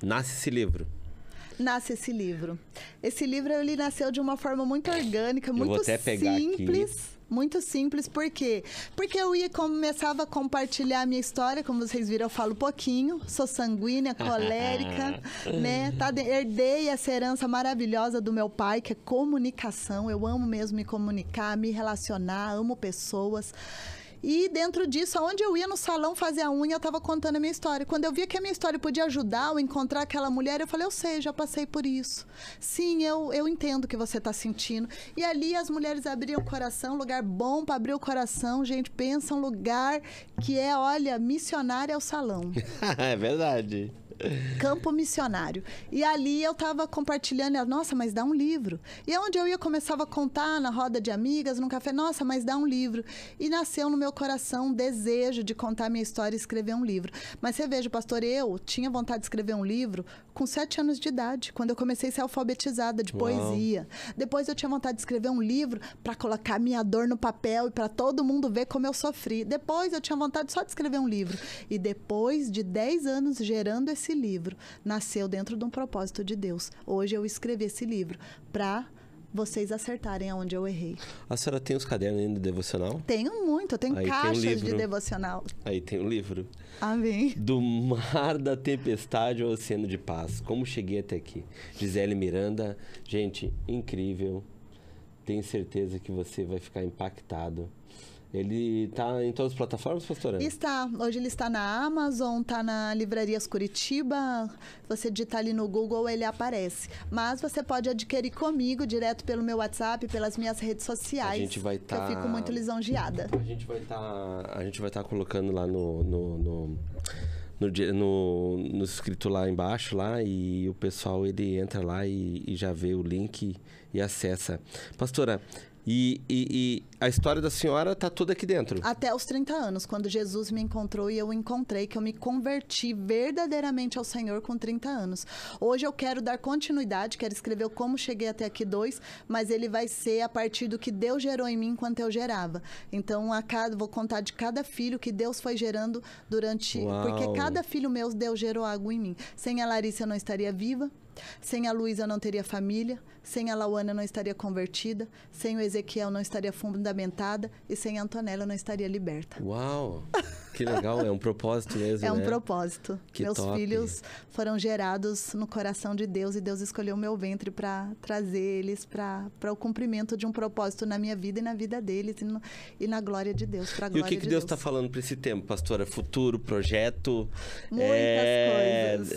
A: nasce esse livro.
B: Nasce esse livro. Esse livro, ele nasceu de uma forma muito orgânica, muito
A: vou até pegar
B: simples.
A: Aqui.
B: Muito simples, por quê? Porque eu começava a compartilhar a minha história, como vocês viram, eu falo pouquinho, sou sanguínea, colérica, né? Herdei essa herança maravilhosa do meu pai, que é comunicação, eu amo mesmo me comunicar, me relacionar, amo pessoas. E dentro disso, aonde eu ia no salão fazer a unha, eu estava contando a minha história. Quando eu via que a minha história podia ajudar ou encontrar aquela mulher, eu falei, eu sei, já passei por isso. Sim, eu entendo o que você está sentindo. E ali as mulheres abriam o coração, lugar bom para abrir o coração. Gente, pensa um lugar que olha, missionário é o salão.
A: É verdade.
B: Campo missionário. E ali eu estava compartilhando, nossa, mas dá um livro. E onde eu ia, começava a contar na roda de amigas, num café, nossa, mas dá um livro. E nasceu no meu coração um desejo de contar minha história e escrever um livro. Mas você veja, pastor, eu tinha vontade de escrever um livro com 7 anos de idade, quando eu comecei a ser alfabetizada de poesia. Depois eu tinha vontade de escrever um livro para colocar minha dor no papel e para todo mundo ver como eu sofri. Depois eu tinha vontade só de escrever um livro. E depois de 10 anos gerando esse livro, nasceu dentro de um propósito de Deus. Hoje eu escrevi esse livro para vocês acertarem aonde eu errei.
A: A senhora tem os cadernos ainda de devocional?
B: Tenho muito, eu tenho
A: Aí
B: caixas
A: tem um
B: de
A: livro.
B: devocional.
A: Aí tem um livro.
B: Amém.
A: Do mar da tempestade ao oceano de paz. Como cheguei até aqui. Gisele Miranda. Gente, incrível. Tenho certeza que você vai ficar impactado. Ele tá em todas as plataformas, pastora?
B: Está. Hoje ele está na Amazon, está na Livrarias Curitiba. Você digitar ali no Google, ele aparece. Mas você pode adquirir comigo, direto pelo meu WhatsApp, pelas minhas redes sociais.
A: A gente vai estar...
B: Eu fico muito lisonjeada.
A: A gente vai estar colocando lá no escrito lá embaixo, lá, e o pessoal, ele entra lá e já vê o link e acessa. Pastora, e a história da senhora tá toda aqui dentro?
B: Até os 30 anos, quando Jesus me encontrou e eu encontrei, que eu me converti verdadeiramente ao Senhor com 30 anos. Hoje eu quero dar continuidade, quero escrever o Como Cheguei Até Aqui 2, mas ele vai ser a partir do que Deus gerou em mim enquanto eu gerava. Então, vou contar de cada filho que Deus foi gerando durante...
A: Uau.
B: Porque cada filho meu, Deus gerou algo em mim. Sem a Larissa eu não estaria viva. Sem a Luísa eu não teria família, sem a Lauana eu não estaria convertida, sem o Ezequiel eu não estaria fundamentada e sem a Antonella eu não estaria liberta.
A: Uau! Que legal, é um propósito mesmo,
B: É um
A: né?
B: propósito.
A: Que
B: Meus
A: top.
B: filhos foram gerados no coração de Deus e Deus escolheu o meu ventre para trazer eles para o cumprimento de um propósito na minha vida e na vida deles e na glória de Deus, para a
A: E
B: glória
A: o que
B: de
A: Deus está falando para esse tempo, pastora? Futuro, projeto?
B: Muitas coisas.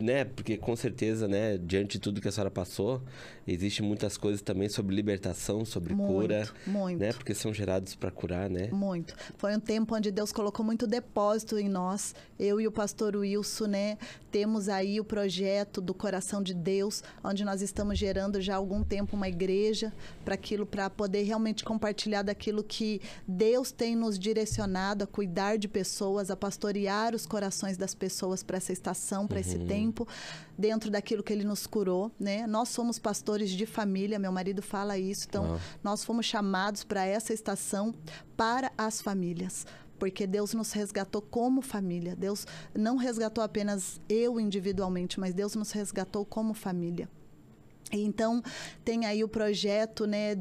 A: Né? Porque com certeza, né, diante de tudo que a senhora passou, existem muitas coisas também sobre libertação, sobre cura.
B: Muito.
A: Né? Porque são gerados para curar, né?
B: Muito. Foi um tempo onde Deus colocou muito depósito em nós. Eu e o pastor Wilson, né? Temos aí o projeto do Coração de Deus, onde nós estamos gerando já há algum tempo uma igreja para poder realmente compartilhar daquilo que Deus tem nos direcionado a cuidar de pessoas, a pastorear os corações das pessoas para essa estação, para esse tempo, dentro daquilo que Ele nos curou, né? Nós somos pastores de família, meu marido fala isso, então nós fomos chamados para essa estação para as famílias. Porque Deus nos resgatou como família. Deus não resgatou apenas eu individualmente, mas Deus nos resgatou como família. Então, tem aí o projeto, né,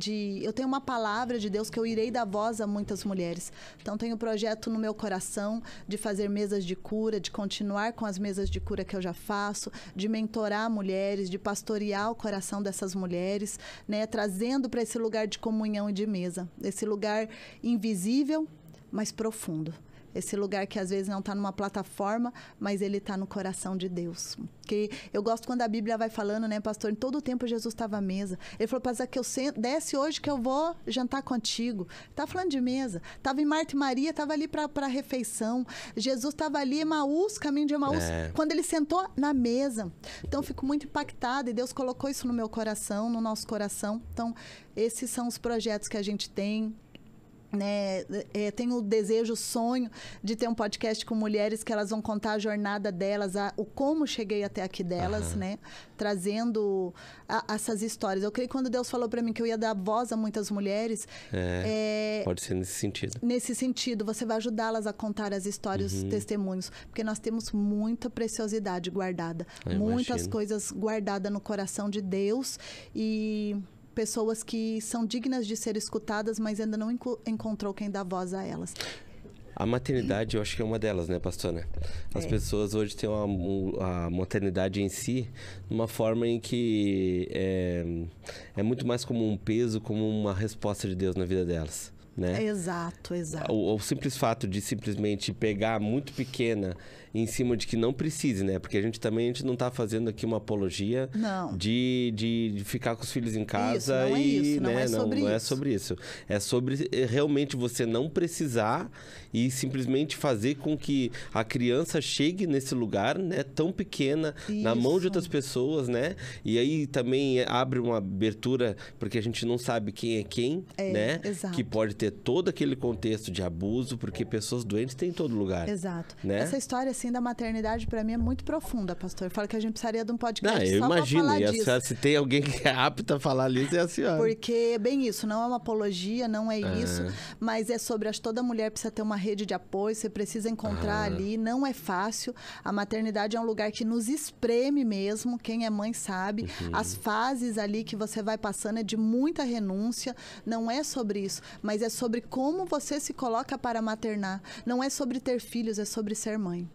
B: eu tenho uma palavra de Deus que eu irei dar voz a muitas mulheres. Então, tenho o projeto no meu coração de fazer mesas de cura, de continuar com as mesas de cura que eu já faço, de mentorar mulheres, de pastorear o coração dessas mulheres, né, trazendo para esse lugar de comunhão e de mesa. Esse lugar invisível, mas profundo. Esse lugar que às vezes não está numa plataforma, mas ele está no coração de Deus. Porque eu gosto quando a Bíblia vai falando, né, pastor? Em todo o tempo Jesus estava à mesa. Ele falou para que eu desce hoje que eu vou jantar contigo. Está falando de mesa. Estava em Marta e Maria, estava ali para a refeição. Jesus estava ali em Emaús, caminho de Emaús, quando ele sentou na mesa. Então eu fico muito impactada e Deus colocou isso no meu coração, no nosso coração. Então esses são os projetos que a gente tem. Né, tenho o desejo, o sonho de ter um podcast com mulheres que elas vão contar a jornada delas, o como cheguei até aqui delas, né, trazendo essas histórias. Eu creio que quando Deus falou para mim que eu ia dar voz a muitas mulheres,
A: pode ser nesse sentido.
B: Nesse sentido, você vai ajudá-las a contar as histórias, os testemunhos, porque nós temos muita preciosidade guardada, muitas coisas guardadas no coração de Deus e pessoas que são dignas de ser escutadas, mas ainda não encontrou quem dá voz a elas.
A: A maternidade, eu acho que é uma delas, né, pastora? As pessoas hoje têm a maternidade em si numa forma em que é muito mais como um peso, como uma resposta de Deus na vida delas, né?
B: Exato.
A: O simples fato de simplesmente pegar muito pequena em cima de que não precise, né? Porque a gente não tá fazendo aqui uma apologia de ficar com os filhos em casa
B: não é sobre isso.
A: É sobre realmente você não precisar e simplesmente fazer com que a criança chegue nesse lugar, né? Tão pequena, na mão de outras pessoas, né? E aí também abre uma abertura, porque a gente não sabe quem é quem, né?
B: Exato.
A: Que pode ter todo aquele contexto de abuso, porque pessoas doentes têm em todo lugar.
B: Exato.
A: Né?
B: Essa história assim, da maternidade, pra mim, é muito profunda, pastor. Eu falo que a gente precisaria de um podcast
A: Eu
B: só
A: imagino.
B: pra falar
A: E a
B: disso.
A: senhora, se tem alguém que é apto a falar nisso, é a senhora.
B: Porque, bem isso, não é uma apologia, não é isso, mas é sobre, acho que toda mulher precisa ter uma rede de apoio, você precisa encontrar ali, não é fácil. A maternidade é um lugar que nos espreme mesmo, quem é mãe sabe. As fases ali que você vai passando é de muita renúncia, não é sobre isso, mas é sobre como você se coloca para maternar. Não é sobre ter filhos, é sobre ser mãe.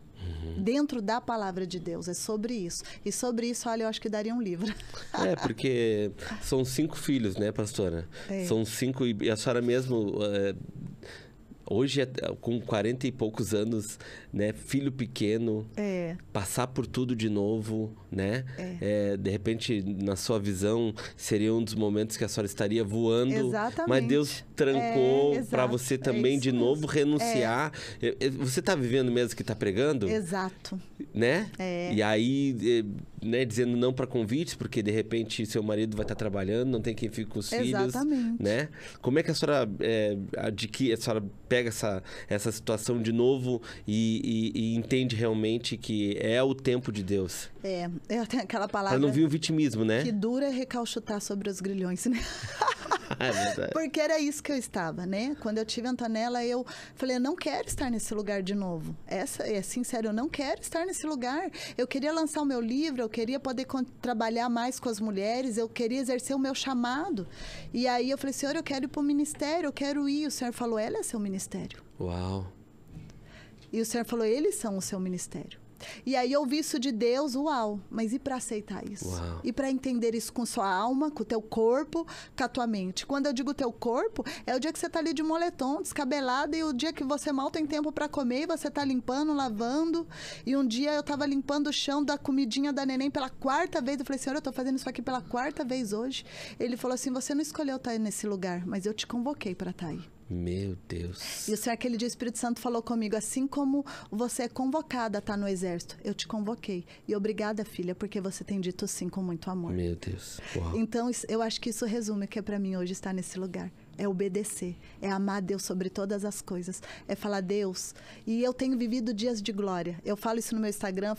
B: Dentro da palavra de Deus, é sobre isso. E sobre isso, olha, eu acho que daria um livro.
A: Porque são 5 filhos, né, pastora? São 5, e a senhora mesmo, hoje, com 40 e poucos anos, né, filho pequeno, passar por tudo de novo, né? De repente, na sua visão, seria um dos momentos que a senhora estaria voando.
B: Exatamente.
A: Mas Deus trancou para você também de novo
B: mesmo.
A: renunciar. Você está vivendo mesmo que está pregando?
B: Exato.
A: Né? E aí, né, dizendo não para convites, porque de repente seu marido vai estar trabalhando, não tem quem fique com os filhos.
B: Exatamente.
A: Né? Como é que a senhora a senhora pega essa situação de novo e entende realmente que é o tempo de Deus?
B: Eu tenho aquela palavra...
A: Para não vir o vitimismo, né?
B: Que dura é recalchutar sobre os grilhões, né? Porque era isso que eu estava, né? Quando eu tive a Antonella, eu falei, eu não quero estar nesse lugar de novo. É sincero, eu não quero estar nesse lugar. Eu queria lançar o meu livro, eu queria poder trabalhar mais com as mulheres, eu queria exercer o meu chamado. E aí eu falei, Senhor, eu quero ir para o ministério, eu quero ir. O Senhor falou, ela é seu ministério.
A: Uau!
B: E o Senhor falou, eles são o seu ministério. E aí eu ouvi isso de Deus, uau, mas e para aceitar isso?
A: Uau.
B: E para entender isso com sua alma, com o teu corpo, com a tua mente? Quando eu digo teu corpo, é o dia que você tá ali de moletom, descabelada, e o dia que você mal tem tempo para comer, e você tá limpando, lavando. E um dia eu tava limpando o chão da comidinha da neném pela 4ª vez, eu falei, Senhor, eu tô fazendo isso aqui pela 4ª vez hoje. Ele falou assim, você não escolheu estar nesse lugar, mas eu te convoquei para estar aí.
A: Meu Deus.
B: E o Senhor, aquele dia, o Espírito Santo falou comigo, assim como você é convocada a estar no exército, eu te convoquei. E obrigada, filha, porque você tem dito sim com muito amor.
A: Meu Deus. Uau.
B: Então, eu acho que isso resume o que é para mim hoje estar nesse lugar. É obedecer, é amar Deus sobre todas as coisas, é falar Deus. E eu tenho vivido dias de glória. Eu falo isso no meu Instagram,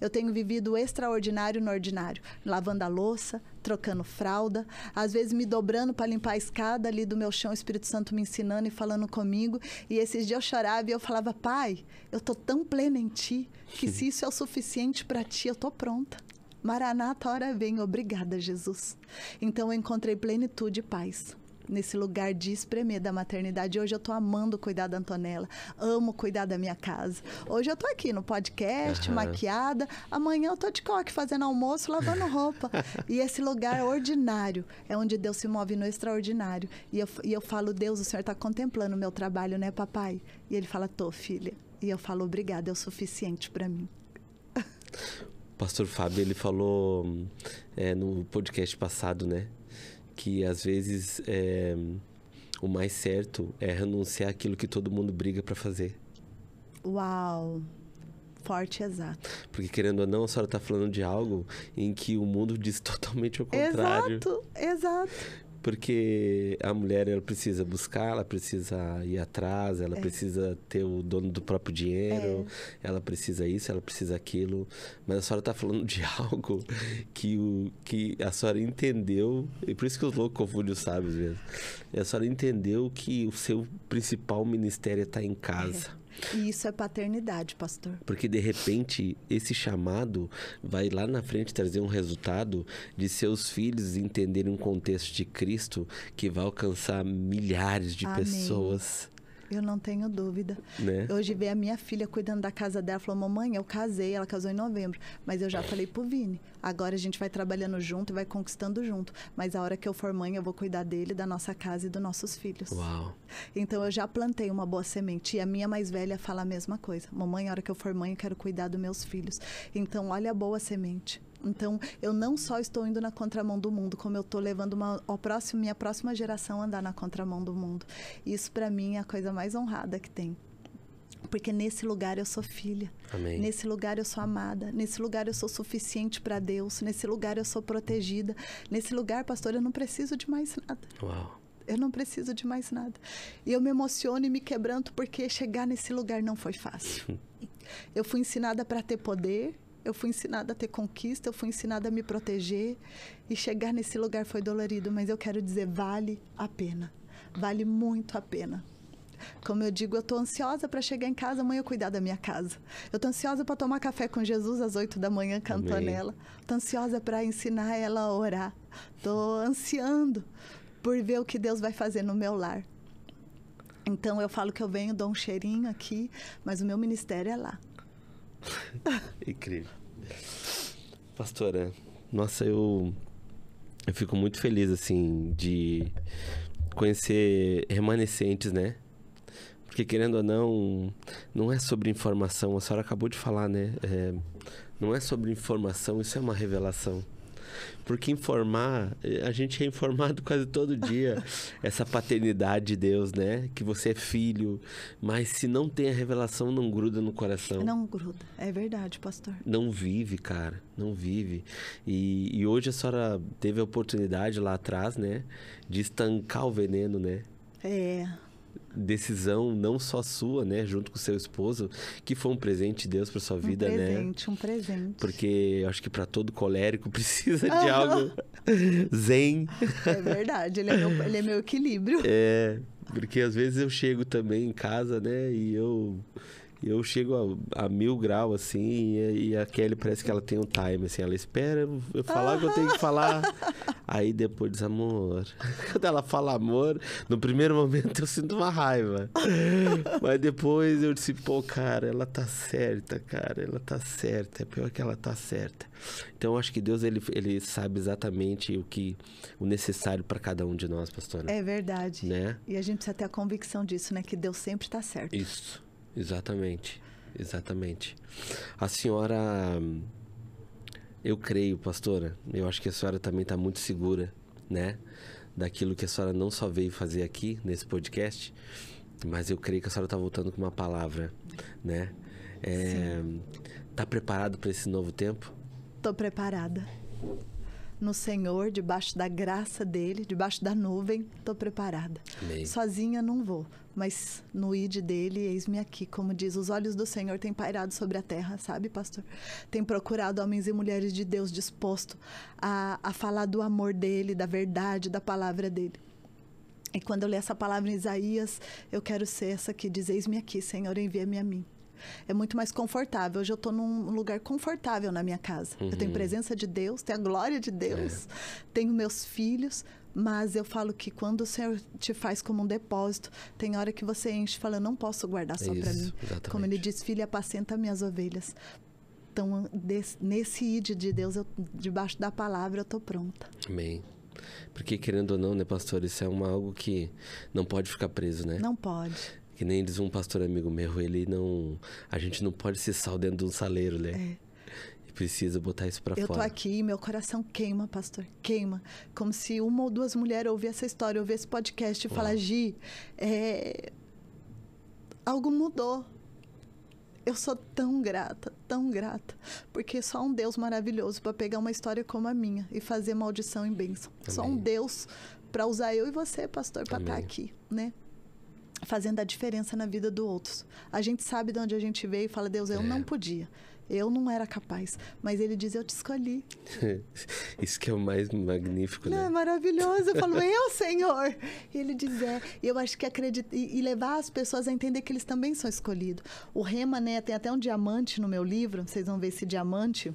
B: eu tenho vivido o extraordinário no ordinário. Lavando a louça, trocando fralda, às vezes me dobrando para limpar a escada ali do meu chão, o Espírito Santo me ensinando e falando comigo. E esses dias eu chorava e eu falava, Pai, eu tô tão plena em Ti, que se isso é o suficiente para Ti, eu tô pronta. Maranata, hora vem, obrigada, Jesus. Então eu encontrei plenitude e paz nesse lugar de espremer da maternidade. Hoje eu tô amando cuidar da Antonella, amo cuidar da minha casa. Hoje eu tô aqui no podcast, maquiada, amanhã eu tô de coque fazendo almoço, lavando roupa. E esse lugar ordinário é onde Deus se move no extraordinário. E eu falo, Deus, o Senhor tá contemplando o meu trabalho, né, papai? E ele fala, tô, filha. E eu falo, obrigada, é o suficiente para mim.
A: Pastor Fábio, ele falou no podcast passado, né? Que às vezes o mais certo é renunciar àquilo que todo mundo briga para fazer.
B: Uau! Forte, exato.
A: Porque querendo ou não, a senhora está falando de algo em que o mundo diz totalmente o contrário.
B: Exato.
A: Porque a mulher, ela precisa buscar, ela precisa ir atrás, ela precisa ter o dono do próprio dinheiro, ela precisa isso, ela precisa aquilo. Mas a senhora está falando de algo que a senhora entendeu, e por isso que os loucos confundem os sábios mesmo. E a senhora entendeu que o seu principal ministério está em casa.
B: E isso é paternidade, pastor.
A: Porque, de repente, esse chamado vai lá na frente trazer um resultado de seus filhos entenderem um contexto de Cristo que vai alcançar milhares de pessoas.
B: Eu não tenho dúvida.
A: Né?
B: Hoje veio a minha filha cuidando da casa dela, falou, mamãe, eu casei, ela casou em novembro, mas eu já falei pro Vini, agora a gente vai trabalhando junto e vai conquistando junto, mas a hora que eu for mãe, eu vou cuidar dele, da nossa casa e dos nossos filhos.
A: Uau.
B: Então eu já plantei uma boa semente, e a minha mais velha fala a mesma coisa, mamãe, a hora que eu for mãe, eu quero cuidar dos meus filhos. Então olha a boa semente. Então, eu não só estou indo na contramão do mundo, como eu estou levando minha próxima geração a andar na contramão do mundo. Isso, para mim, é a coisa mais honrada que tem. Porque nesse lugar eu sou filha.
A: Amém.
B: Nesse lugar eu sou amada. Nesse lugar eu sou suficiente para Deus. Nesse lugar eu sou protegida. Nesse lugar, pastor, eu não preciso de mais nada.
A: Uau.
B: Eu não preciso de mais nada. E eu me emociono e me quebranto porque chegar nesse lugar não foi fácil. Eu fui ensinada para ter poder, eu fui ensinada a ter conquista, eu fui ensinada a me proteger. E chegar nesse lugar foi dolorido, mas eu quero dizer, vale a pena. Vale muito a pena. Como eu digo, eu estou ansiosa para chegar em casa, amanhã eu cuidar da minha casa. Eu estou ansiosa para tomar café com Jesus às 8 da manhã, cantando ela. Estou ansiosa para ensinar ela a orar. Estou ansiando por ver o que Deus vai fazer no meu lar. Então eu falo que eu venho, dou um cheirinho aqui, mas o meu ministério é lá.
A: Incrível. Pastora, nossa, eu fico muito feliz, assim, de conhecer remanescentes, né? Porque, querendo ou não, não é sobre informação. A senhora acabou de falar, né? Não é sobre informação, isso é uma revelação. Porque informar, a gente é informado quase todo dia. Essa paternidade de Deus, né? Que você é filho. Mas se não tem a revelação, não gruda no coração.
B: Não gruda. É verdade, pastor.
A: Não vive, cara. Não vive. E hoje a senhora teve a oportunidade lá atrás, né? De estancar o veneno, né? Decisão não só sua, né, junto com o seu esposo, que foi um presente de Deus para sua vida, né?
B: Um presente.
A: Porque eu acho que para todo colérico precisa de algo zen.
B: É verdade, ele é meu equilíbrio.
A: Porque às vezes eu chego também em casa, né, e eu chego a 1000 graus, assim, e a Kelly parece que ela tem um time, assim, ela espera eu falar o que eu tenho que falar. Aí depois diz amor. Quando ela fala amor, no primeiro momento eu sinto uma raiva. Mas depois eu disse, pô, cara, ela tá certa, cara, ela tá certa. É pior que ela tá certa. Então eu acho que Deus, ele sabe exatamente o necessário para cada um de nós, pastora.
B: É verdade.
A: Né?
B: E a gente precisa ter a convicção disso, né? Que Deus sempre tá certo.
A: Isso. Exatamente, exatamente. A senhora, eu creio, pastora, eu acho que a senhora também está muito segura, né? Daquilo que a senhora não só veio fazer aqui, nesse podcast, mas eu creio que a senhora está voltando com uma palavra, né? Tá preparado para esse novo tempo?
B: Tô preparada. No Senhor, debaixo da graça dele, debaixo da nuvem, tô preparada.
A: Amém.
B: Sozinha não vou, mas no ide dele, eis-me aqui, como diz, os olhos do Senhor têm pairado sobre a terra, sabe, pastor? Tem procurado homens e mulheres de Deus dispostos a falar do amor dele, da verdade, da palavra dele. E quando eu leio essa palavra em Isaías, eu quero ser essa que diz, eis-me aqui, Senhor, envia-me a mim. É muito mais confortável. Hoje eu estou num lugar confortável na minha casa. Eu tenho presença de Deus, tenho a glória de Deus, tenho meus filhos, mas eu falo que quando o Senhor te faz como um depósito, tem hora que você enche e fala, eu não posso guardar só para mim.
A: Exatamente.
B: Como ele diz, filha, apacenta minhas ovelhas. Então, nesse ide de Deus, debaixo da palavra, eu estou pronta.
A: Amém. Porque, querendo ou não, né, pastor, isso é algo que não pode ficar preso, né?
B: Não pode.
A: Que nem diz um pastor amigo meu, a gente não pode ser sal dentro de um saleiro, né? E precisa botar isso pra fora.
B: Eu tô aqui e meu coração queima, pastor, queima. Como se uma ou duas mulheres ouvissem essa história, ouvissem esse podcast e falar, Gi, algo mudou. Eu sou tão grata, porque só um Deus maravilhoso para pegar uma história como a minha e fazer maldição em bênção. Amém. Só um Deus para usar eu e você, pastor, para estar aqui, né? Fazendo a diferença na vida do outro. A gente sabe de onde a gente veio e fala, Deus, eu não podia. Eu não era capaz. Mas ele diz, eu te escolhi.
A: Isso que é o mais magnífico, né?
B: É maravilhoso. Eu falo, eu, Senhor. E ele diz, E eu acho que acredita... E levar as pessoas a entender que eles também são escolhidos. O Rema, né? Tem até um diamante no meu livro. Vocês vão ver esse diamante.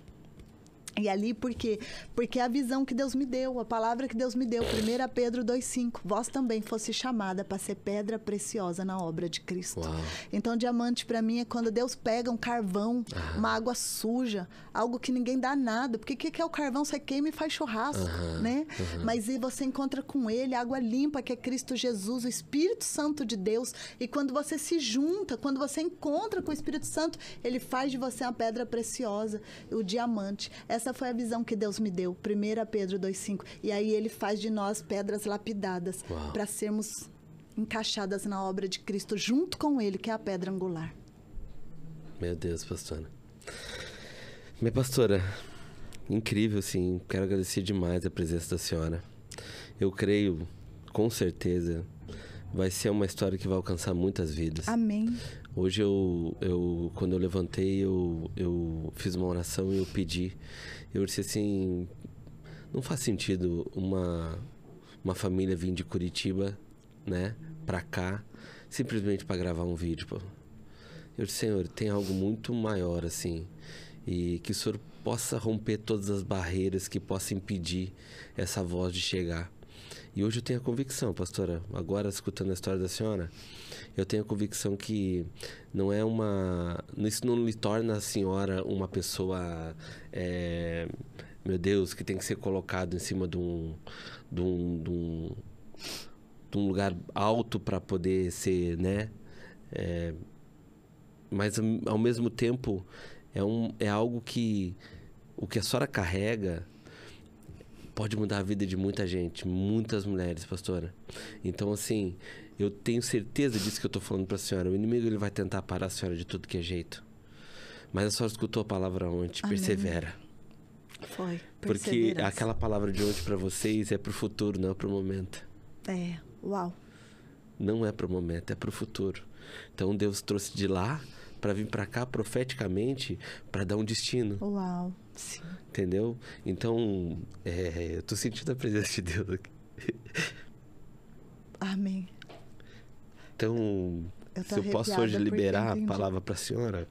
B: E ali, porque é a visão que Deus me deu, a palavra que Deus me deu. 1 Pedro 2,5. Vós também fosse chamada para ser pedra preciosa na obra de Cristo.
A: Uau.
B: Então, diamante para mim é quando Deus pega um carvão, uma água suja, algo que ninguém dá nada. Porque o que é o carvão? Você queima e faz churrasco, né? Mas e você encontra com ele água limpa, que é Cristo Jesus, o Espírito Santo de Deus. E quando você se junta, quando você encontra com o Espírito Santo, ele faz de você uma pedra preciosa, o diamante. Essa foi a visão que Deus me deu, 1 Pedro 2,5. E aí ele faz de nós pedras lapidadas para sermos encaixadas na obra de Cristo, junto com ele, que é a pedra angular.
A: Meu Deus, pastora. Minha pastora, incrível, sim. Quero agradecer demais a presença da senhora. Eu creio, com certeza, vai ser uma história que vai alcançar muitas vidas.
B: Amém.
A: Hoje quando eu levantei, eu fiz uma oração e eu pedi. Eu disse assim, não faz sentido uma família vir de Curitiba, né, pra cá, simplesmente para gravar um vídeo, pô. Eu disse, Senhor, tem algo muito maior, assim, e que o Senhor possa romper todas as barreiras que possa impedir essa voz de chegar. E hoje eu tenho a convicção, pastora, agora escutando a história da senhora, eu tenho a convicção que não é isso não lhe torna a senhora uma pessoa, meu Deus, que tem que ser colocado em cima de um lugar alto para poder ser, né? Mas ao mesmo tempo é algo que o que a senhora carrega pode mudar a vida de muita gente, muitas mulheres, pastora. Então, assim, eu tenho certeza disso que eu tô falando pra senhora. O inimigo, ele vai tentar parar a senhora de tudo que é jeito. Mas a senhora escutou a palavra ontem,
B: Amém.
A: Persevera.
B: Foi,
A: Porque aquela palavra de ontem pra vocês é pro futuro, não é pro momento.
B: Uau.
A: Não é pro momento, é pro futuro. Então, Deus trouxe de lá para vir para cá profeticamente para dar um destino.
B: Uau, sim.
A: Entendeu? Então, eu tô sentindo a presença de Deus aqui.
B: Amém.
A: Então, se eu posso hoje liberar a palavra para a senhora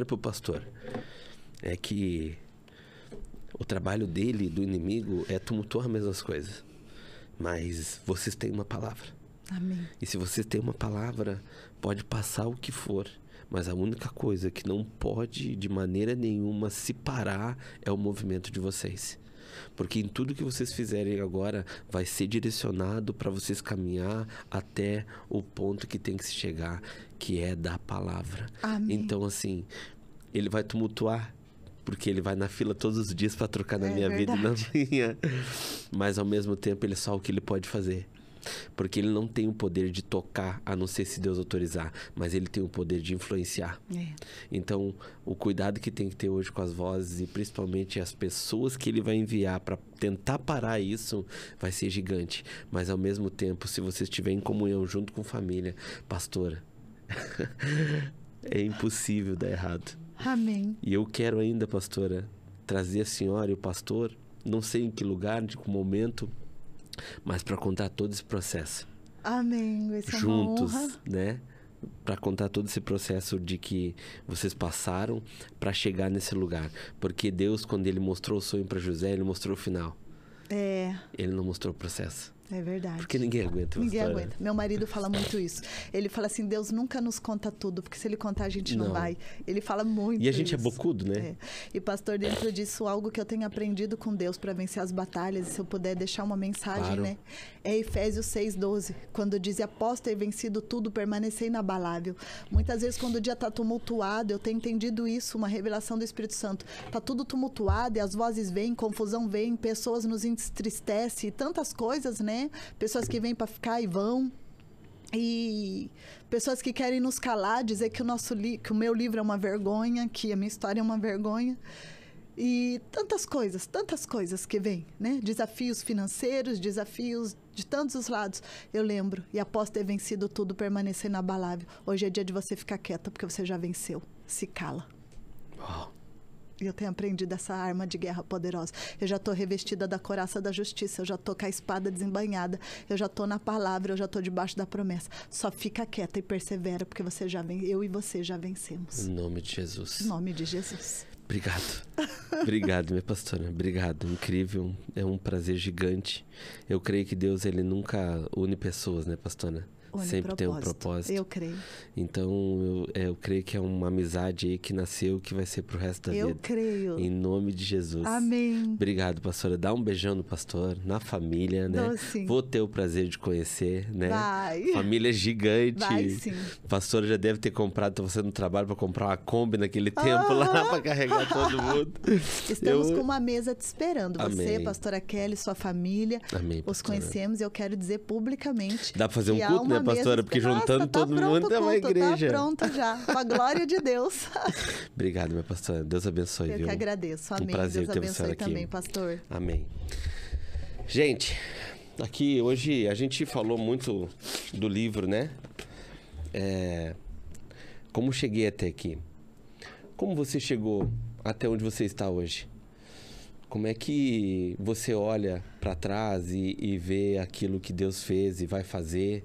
A: e para o pastor, é que o trabalho dele, do inimigo, é tumultuar as mesmas coisas. Mas vocês têm uma palavra.
B: Amém.
A: E se você tem uma palavra, pode passar o que for, mas a única coisa que não pode de maneira nenhuma se parar é o movimento de vocês. Porque em tudo que vocês fizerem agora vai ser direcionado para vocês caminhar até o ponto que tem que se chegar, que é da palavra.
B: Amém.
A: Então, assim, ele vai tumultuar, porque ele vai na fila todos os dias para trocar na minha vida e na minha. Mas ao mesmo tempo ele é só o que ele pode fazer. Porque ele não tem o poder de tocar, a não ser se Deus autorizar, mas ele tem o poder de influenciar. Então, o cuidado que tem que ter hoje com as vozes e principalmente as pessoas que ele vai enviar para tentar parar isso, vai ser gigante. Mas ao mesmo tempo, se você estiver em comunhão junto com família, pastora, é impossível dar errado.
B: Amém.
A: E eu quero ainda, pastora, trazer a senhora e o pastor, não sei em que lugar, em que momento, mas para contar todo esse processo.
B: Amém. Isso
A: juntos,
B: é uma honra.
A: Né? Para contar todo esse processo de que vocês passaram para chegar nesse lugar. Porque Deus, quando ele mostrou o sonho para José, ele mostrou o final. Ele não mostrou o processo.
B: É verdade.
A: Porque ninguém aguenta.
B: Ninguém aguenta. Meu marido fala muito isso. Ele fala assim, Deus nunca nos conta tudo, porque se ele contar a gente não vai. Ele fala muito.
A: E a gente
B: isso.
A: é bocudo, né?
B: E pastor, dentro disso, algo que eu tenho aprendido com Deus para vencer as batalhas, e se eu puder deixar uma mensagem,
A: claro.
B: né? É Efésios 6:12, quando diz, após ter vencido tudo, permanecer inabalável. Muitas vezes, quando o dia está tumultuado, eu tenho entendido isso, uma revelação do Espírito Santo. Está tudo tumultuado e as vozes vêm, confusão vem, pessoas nos entristecem, tantas coisas, né? Pessoas que vêm para ficar e vão. E pessoas que querem nos calar, dizer que que o meu livro é uma vergonha, que a minha história é uma vergonha. E tantas coisas que vêm, né? Desafios financeiros, desafios de tantos os lados. Eu lembro, e após ter vencido tudo, permanecer inabalável. Hoje é dia de você ficar quieta, porque você já venceu. Se cala.
A: Uau.
B: E eu tenho aprendido essa arma de guerra poderosa. Eu já estou revestida da couraça da justiça, eu já estou com a espada desembainhada, eu já estou na palavra, eu já estou debaixo da promessa. Só fica quieta e persevera, porque eu e você já vencemos.
A: Em nome de Jesus.
B: Em nome de Jesus.
A: Obrigado. Obrigado, minha pastora. Obrigado. Incrível. É um prazer gigante. Eu creio que Deus, ele nunca une pessoas, né, pastora? Sempre tem um propósito.
B: Eu creio.
A: Então, eu creio que é uma amizade aí que nasceu, que vai ser pro resto da vida.
B: Eu creio.
A: Em nome de Jesus.
B: Amém.
A: Obrigado, pastora. Dá um beijão no pastor, na família, né?
B: Dou, sim.
A: Vou ter o prazer de conhecer, né?
B: Vai.
A: Família gigante.
B: Vai, sim.
A: O pastor já deve ter comprado, tá você no trabalho para comprar uma Kombi naquele tempo lá para carregar todo mundo.
B: Estamos com uma mesa te esperando. Você,
A: Amém.
B: Pastora Kelly, sua família.
A: Amém,
B: os
A: pastora.
B: conhecemos e eu quero dizer publicamente.
A: Dá pra fazer um culto, né, pastora? Porque juntando todo mundo é uma igreja.
B: Tá pronto já. Com a glória de Deus.
A: Obrigado, minha pastora. Deus abençoe,
B: Eu
A: viu?
B: que agradeço. Amém.
A: Um prazer
B: Deus
A: ter você
B: abençoe
A: aqui.
B: também, pastor.
A: Amém. Gente, Aqui hoje a gente falou muito do livro, né? Como cheguei até aqui? Como você chegou até onde você está hoje? Como é que você olha para trás e vê aquilo que Deus fez e vai fazer?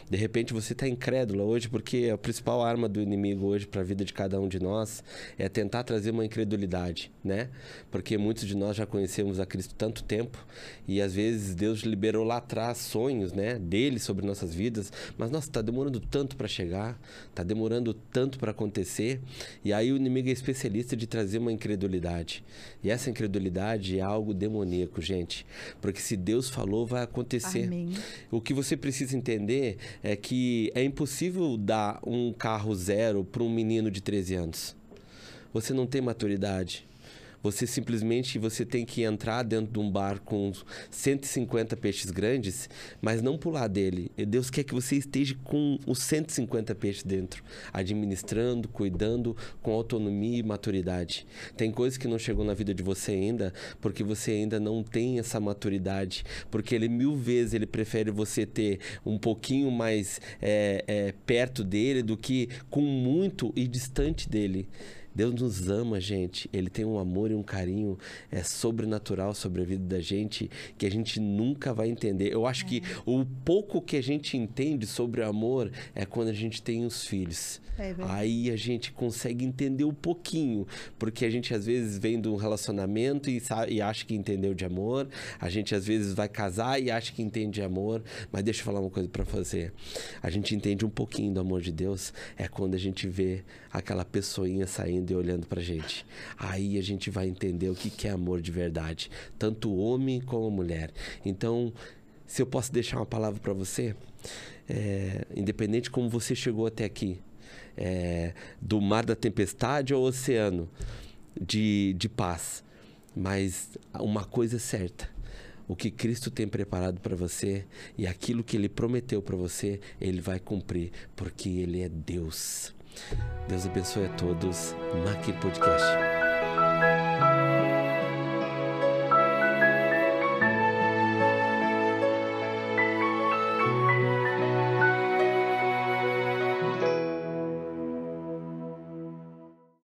A: De repente você está incrédula hoje, porque a principal arma do inimigo hoje para a vida de cada um de nós é tentar trazer uma incredulidade, né? Porque muitos de nós já conhecemos a Cristo tanto tempo e às vezes Deus liberou lá atrás sonhos, né, dele sobre nossas vidas, mas nossa, está demorando tanto para chegar, está demorando tanto para acontecer, e aí o inimigo é especialista de trazer uma incredulidade. E essa incredulidade é algo demoníaco, gente, porque se Deus falou, vai acontecer.
B: Amém.
A: O que você precisa entender é que é impossível dar um carro zero para um menino de 13 anos. Você não tem maturidade. Você simplesmente tem que entrar dentro de um bar com 150 peixes grandes, mas não pular dele. E Deus quer que você esteja com os 150 peixes dentro, administrando, cuidando, com autonomia e maturidade. Tem coisas que não chegou na vida de você ainda, porque você ainda não tem essa maturidade, porque Ele 1000 vezes Ele prefere você ter um pouquinho mais perto dele do que com muito e distante dele. Deus nos ama, gente. Ele tem um amor e um carinho sobrenatural sobre a vida da gente que a gente nunca vai entender. Eu acho que o pouco que a gente entende sobre o amor é quando a gente tem os filhos. Aí a gente consegue entender um pouquinho, porque a gente às vezes vem de um relacionamento e acha que entendeu de amor. A gente às vezes vai casar e acha que entende de amor. Mas deixa eu falar uma coisa pra você. A gente entende um pouquinho do amor de Deus quando a gente vê aquela pessoinha saindo e olhando pra gente. Aí a gente vai entender o que é amor de verdade, tanto o homem como a mulher. Então, se eu posso deixar uma palavra pra você, independente como você chegou até aqui, do mar da tempestade ao oceano de paz, mas uma coisa é certa: o que Cristo tem preparado para você e aquilo que Ele prometeu para você, Ele vai cumprir, porque Ele é Deus. Deus abençoe a todos. Maqui Podcast.